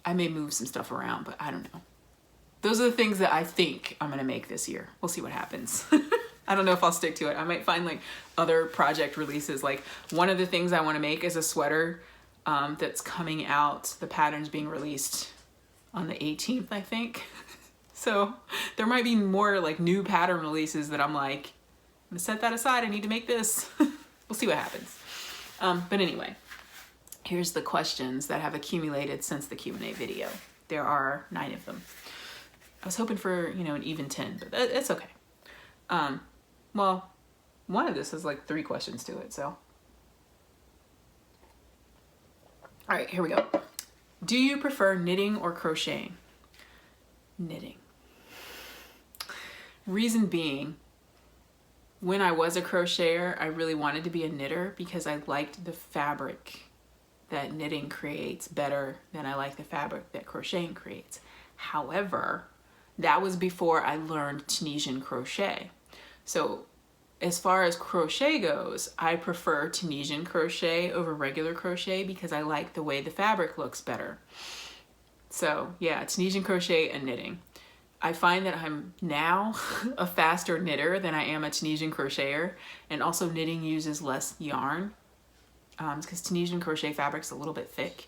I may move some stuff around, but I don't know. Those are the things that I think I'm gonna make this year. We'll see what happens. I don't know if I'll stick to it. I might find like other project releases. Like one of the things I want to make is a sweater that's coming out. The pattern's being released on the 18th, I think. So there might be more like new pattern releases that I'm like, I'm gonna set that aside. I need to make this. We'll see what happens. But anyway, here's the questions that have accumulated since the Q&A video. There are 9 of them. I was hoping for, you know, an even 10, but it's okay. Well, one of this has like 3 questions to it, so. All right, here we go. Do you prefer knitting or crocheting? Knitting. Reason being, when I was a crocheter, I really wanted to be a knitter because I liked the fabric that knitting creates better than I like the fabric that crocheting creates. However, that was before I learned Tunisian crochet. So as far as crochet goes, I prefer Tunisian crochet over regular crochet because I like the way the fabric looks better. So yeah, Tunisian crochet and knitting. I find that I'm now a faster knitter than I am a Tunisian crocheter, and also knitting uses less yarn because Tunisian crochet fabric's a little bit thick,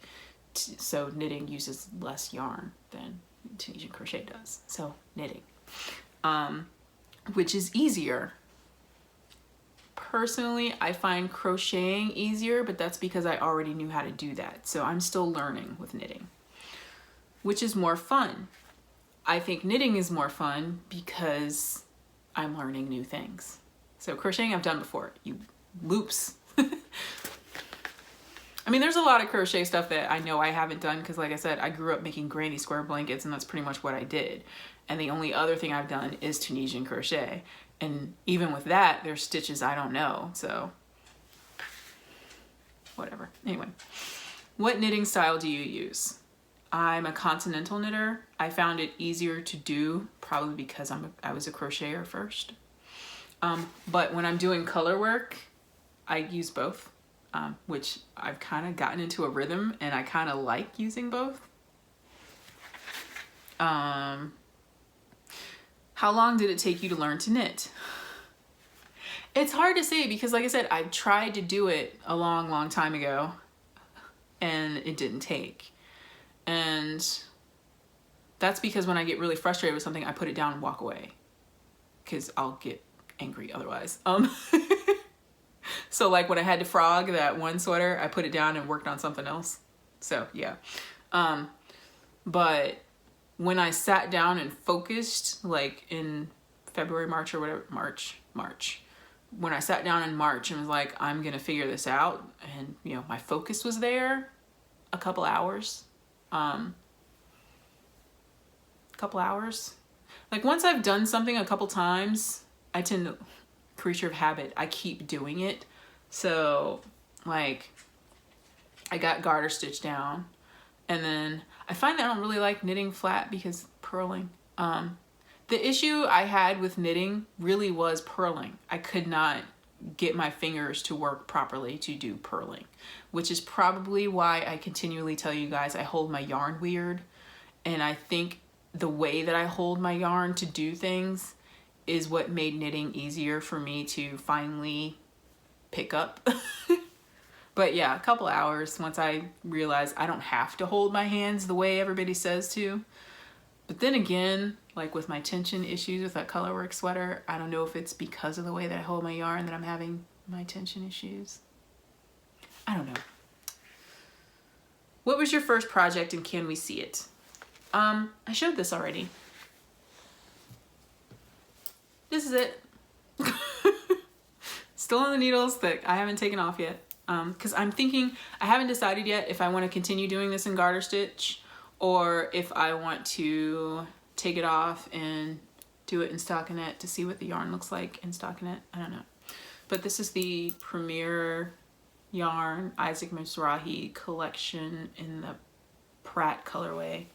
so knitting uses less yarn than Tunisian crochet does. So knitting, which is easier. Personally, I find crocheting easier, but that's because I already knew how to do that. So I'm still learning with knitting. Which is more fun? I think knitting is more fun because I'm learning new things. So crocheting I've done before. You loops. I mean, there's a lot of crochet stuff that I know I haven't done because, like I said, I grew up making granny square blankets and that's pretty much what I did. And the only other thing I've done is Tunisian crochet. And even with that, there's stitches I don't know, so whatever. Anyway, what knitting style do you use? I'm a continental knitter. I found it easier to do probably because I was a crocheter first. But when I'm doing color work, I use both, which I've kind of gotten into a rhythm and I kind of like using both. How long did it take you to learn to knit? It's hard to say because, like I said, I tried to do it a long, long time ago and it didn't take. And that's because when I get really frustrated with something, I put it down and walk away because I'll get angry otherwise. So like when I had to frog that one sweater, I put it down and worked on something else. So yeah. But when I sat down and focused, like in February, March or whatever, March, when I sat down in March and was like, I'm gonna figure this out, and you know, my focus was there, a couple hours. Like once I've done something a couple times, I tend to, creature of habit, I keep doing it. So like I got garter stitch down, and then I find that I don't really like knitting flat because purling. The issue I had with knitting really was purling. I could not get my fingers to work properly to do purling, which is probably why I continually tell you guys I hold my yarn weird. And I think the way that I hold my yarn to do things is what made knitting easier for me to finally pick up. But yeah, a couple hours once I realized I don't have to hold my hands the way everybody says to. But then again, like with my tension issues with that colorwork sweater, I don't know if it's because of the way that I hold my yarn that I'm having my tension issues. I don't know. What was your first project and can we see it? I showed this already. This is it. Still on the needles that I haven't taken off yet. Because I'm thinking, I haven't decided yet if I want to continue doing this in garter stitch or if I want to take it off and do it in stockinette to see what the yarn looks like in stockinette. I don't know. But this is the Premier Yarn Isaac Mizrahi collection in the Pratt colorway.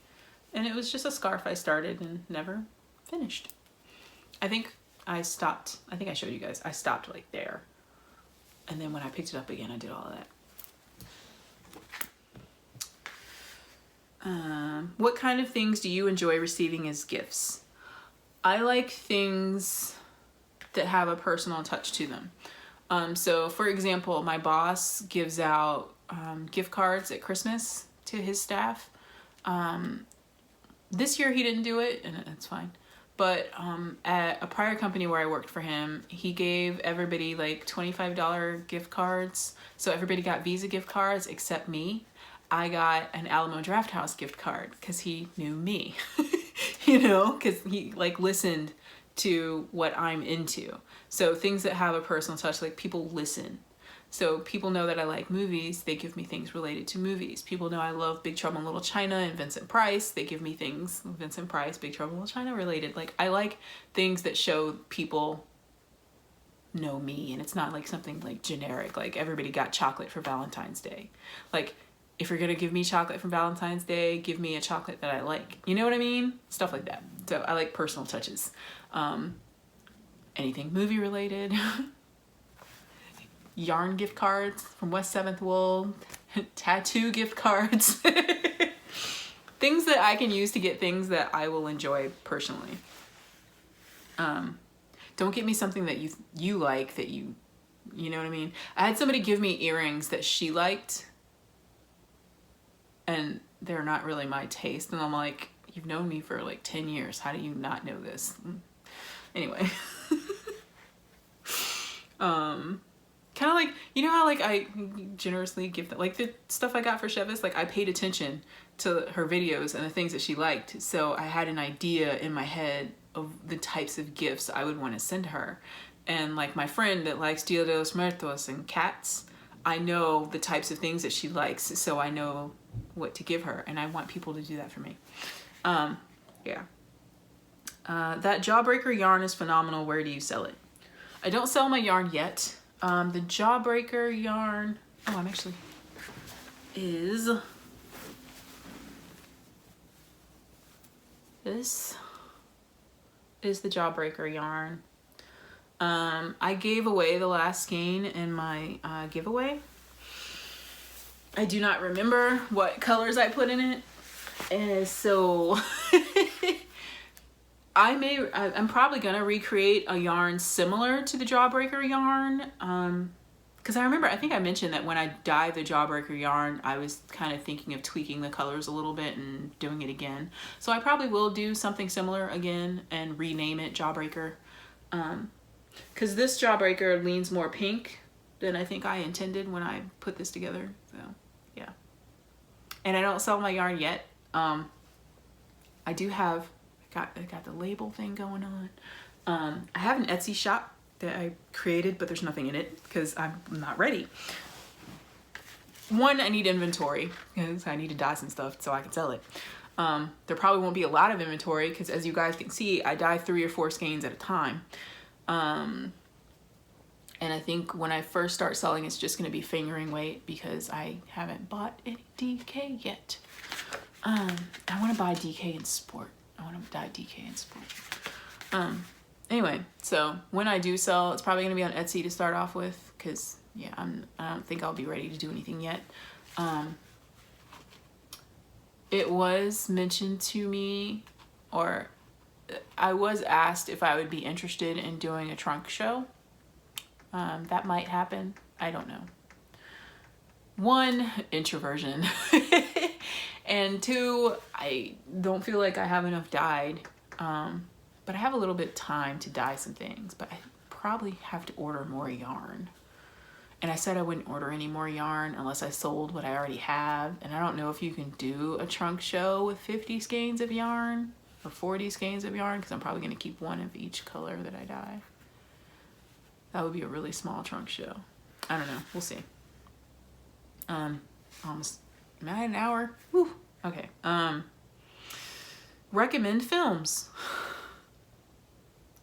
And it was just a scarf I started and never finished. I think I stopped. I think I showed you guys. I stopped like there. And then when I picked it up again, I did all of that. What kind of things do you enjoy receiving as gifts? I like things that have a personal touch to them. So for example, my boss gives out gift cards at Christmas to his staff. This year he didn't do it, and that's fine. But at a prior company where I worked for him, he gave everybody like $25 gift cards. So everybody got Visa gift cards except me. I got an Alamo Drafthouse gift card because he knew me, you know, because he like listened to what I'm into. So things that have a personal touch, like people listen. So people know that I like movies, they give me things related to movies. People know I love Big Trouble in Little China and Vincent Price, they give me things Vincent Price, Big Trouble in Little China related. Like I like things that show people know me, and it's not like something like generic, like everybody got chocolate for Valentine's Day. Like if you're gonna give me chocolate for Valentine's Day, give me a chocolate that I like. You know what I mean? Stuff like that. So I like personal touches. Anything movie related. Yarn gift cards from West 7th Wool, tattoo gift cards, things that I can use to get things that I will enjoy personally. Don't get me something that you like, that you know what I mean? I had somebody give me earrings that she liked and they're not really my taste. And I'm like, you've known me for like 10 years. How do you not know this? Anyway. Kind of like, you know how like I generously give that, like the stuff I got for Chevis, like I paid attention to her videos and the things that she liked. So I had an idea in my head of the types of gifts I would want to send her. And like my friend that likes Dia de los Muertos and cats, I know the types of things that she likes, so I know what to give her, and I want people to do that for me. Yeah. That Jawbreaker yarn is phenomenal. Where do you sell it? I don't sell my yarn yet. The Jawbreaker yarn, oh, I'm actually, is this is the Jawbreaker yarn. I gave away the last skein in my giveaway. I do not remember what colors I put in it, and so I'm probably gonna recreate a yarn similar to the Jawbreaker yarn, because I think I mentioned that when I dyed the Jawbreaker yarn, I was kind of thinking of tweaking the colors a little bit and doing it again. So I probably will do something similar again and rename it Jawbreaker, because this Jawbreaker leans more pink than I think I intended when I put this together. So yeah, and I don't sell my yarn yet. I do have. I got the label thing going on. I have an Etsy shop that I created, but there's nothing in it because I'm not ready. One, I need inventory because I need to dye some stuff so I can sell it. There probably won't be a lot of inventory because, as you guys can see, I dye 3 or 4 skeins at a time. And I think when I first start selling, it's just going to be fingering weight because I haven't bought any DK yet. I want to buy DK in sport. I want to dye DK in sport. Anyway, so when I do sell, it's probably gonna be on Etsy to start off with, because yeah, I don't think I'll be ready to do anything yet. It was mentioned to me, or I was asked if I would be interested in doing a trunk show. That might happen. I don't know. One, introversion. And two, I don't feel like I have enough dyed. But I have a little bit of time to dye some things, but I probably have to order more yarn. And I said I wouldn't order any more yarn unless I sold what I already have. And I don't know if you can do a trunk show with 50 skeins of yarn or 40 skeins of yarn, because I'm probably going to keep one of each color that I dye. That would be a really small trunk show. I don't know. We'll see. Almost am I at an hour? Woo. Okay. Recommend films.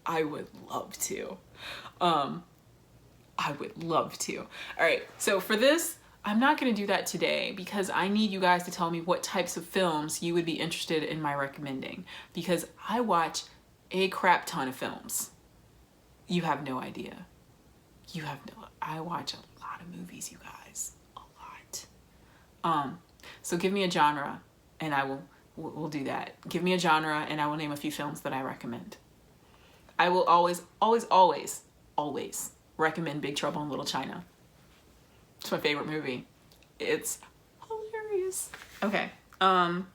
I would love to. I would love to. All right, so for this, I'm not gonna do that today because I need you guys to tell me what types of films you would be interested in my recommending, because I watch a crap ton of films. You have no idea. I watch a lot of movies, you guys, a lot. So give me a genre and we'll do that. Give me a genre and I will name a few films that I recommend. I will always recommend Big Trouble in Little China. It's my favorite movie. It's hilarious. Okay. But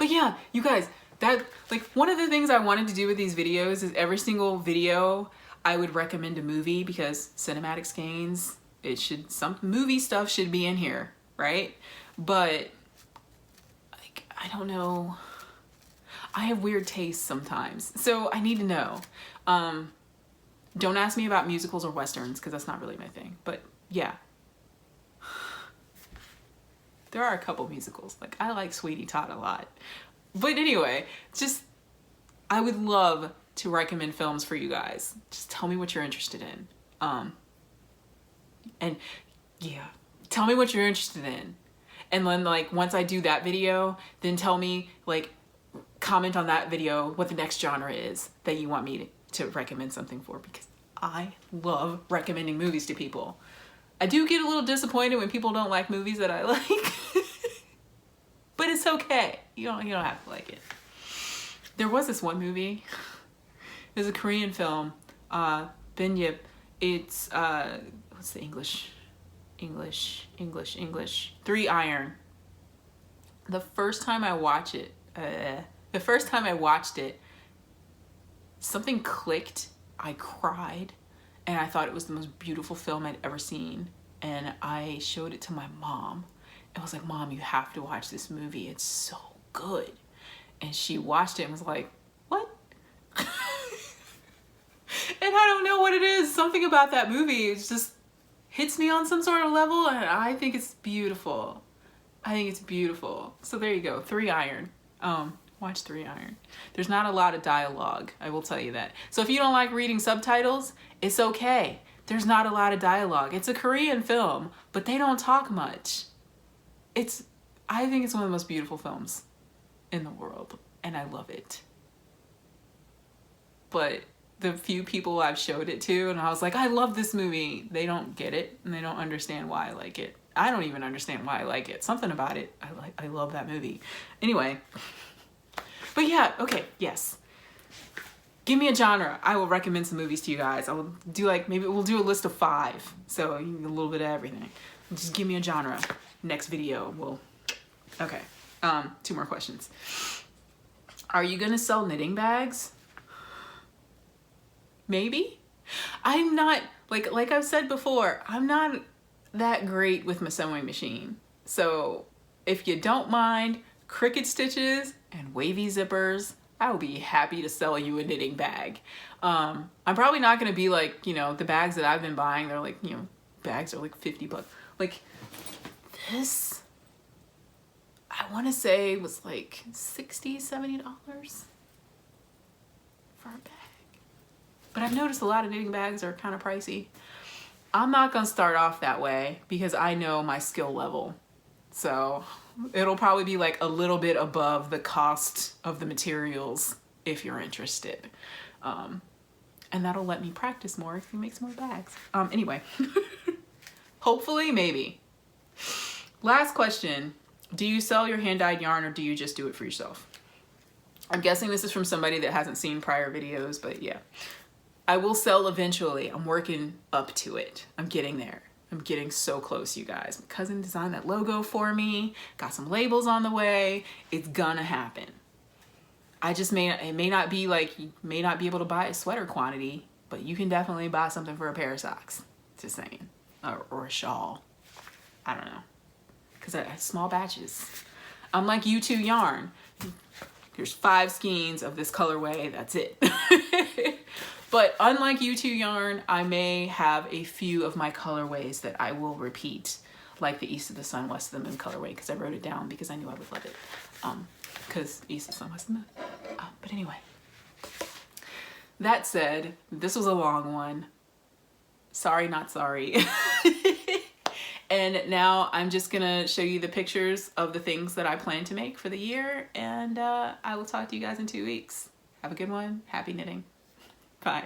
yeah, you guys, that, like, one of the things I wanted to do with these videos is every single video I would recommend a movie, because cinematic skeins, some movie stuff should be in here, right? But like, I don't know. I have weird tastes sometimes, so I need to know. Don't ask me about musicals or westerns, because that's not really my thing. But yeah, there are a couple musicals. Like, I like Sweetie Todd a lot. But anyway, I would love to recommend films for you guys. Just tell me what you're interested in. And yeah, tell me what you're interested in. And then, like, once I do that video, then tell me, like, comment on that video what the next genre is that you want me to recommend something for, because I love recommending movies to people. I do get a little disappointed when people don't like movies that I like. But it's okay. You don't have to like it. There was this one movie. It was a Korean film. Binyip. It's what's the English? 3 Iron. The first time I watched it, something clicked. I cried, and I thought it was the most beautiful film I'd ever seen. And I showed it to my mom. I was like, Mom, you have to watch this movie. It's so good. And she watched it and was like, what? And I don't know what it is. Something about that movie, it just hits me on some sort of level, and I think it's beautiful. So there you go, 3 Iron. Watch 3 Iron. There's not a lot of dialogue, I will tell you that. So if you don't like reading subtitles, it's okay. There's not a lot of dialogue. It's a Korean film, but they don't talk much. I think it's one of the most beautiful films in the world, and I love it. But the few people I've showed it to, and I was like, I love this movie, they don't get it, and they don't understand why I like it. I don't even understand why I like it. Something about it, I love that movie. Anyway. But yeah, okay, yes. Give me a genre. I will recommend some movies to you guys. I will do, like, maybe we'll do a list of 5. So you get a little bit of everything. Just give me a genre. Next video, okay. 2 more questions. Are you gonna sell knitting bags? Maybe. I'm not, like I've said before, I'm not that great with my sewing machine. So if you don't mind Cricut stitches and wavy zippers, I will be happy to sell you a knitting bag. I'm probably not gonna be like, the bags that I've been buying, they're like, bags are like 50 bucks. Like this, I wanna say was like $60, $70 for a bag. But I've noticed a lot of knitting bags are kind of pricey. I'm not gonna start off that way because I know my skill level. So it'll probably be like a little bit above the cost of the materials if you're interested. And that'll let me practice more if he makes more bags. Anyway, hopefully, maybe. Last question. Do you sell your hand-dyed yarn or do you just do it for yourself? I'm guessing this is from somebody that hasn't seen prior videos, but yeah. I will sell eventually. I'm working up to it. I'm getting there. I'm getting so close, you guys. My cousin designed that logo for me. Got some labels on the way. It's gonna happen. It may not be like, you may not be able to buy a sweater quantity, but you can definitely buy something for a pair of socks. Just saying. Or a shawl. I don't know. Because I have small batches. Unlike JuJu Yarn, here's 5 skeins of this colorway, that's it. But unlike JuJu Yarn, I may have a few of my colorways that I will repeat, like the East of the Sun, West of the Moon colorway, because I wrote it down because I knew I would love it. Because East of the Sun, West of the Moon. But anyway, that said, this was a long one. Sorry, not sorry. And now I'm just gonna show you the pictures of the things that I plan to make for the year, and I will talk to you guys in 2 weeks. Have a good one. Happy knitting. Bye.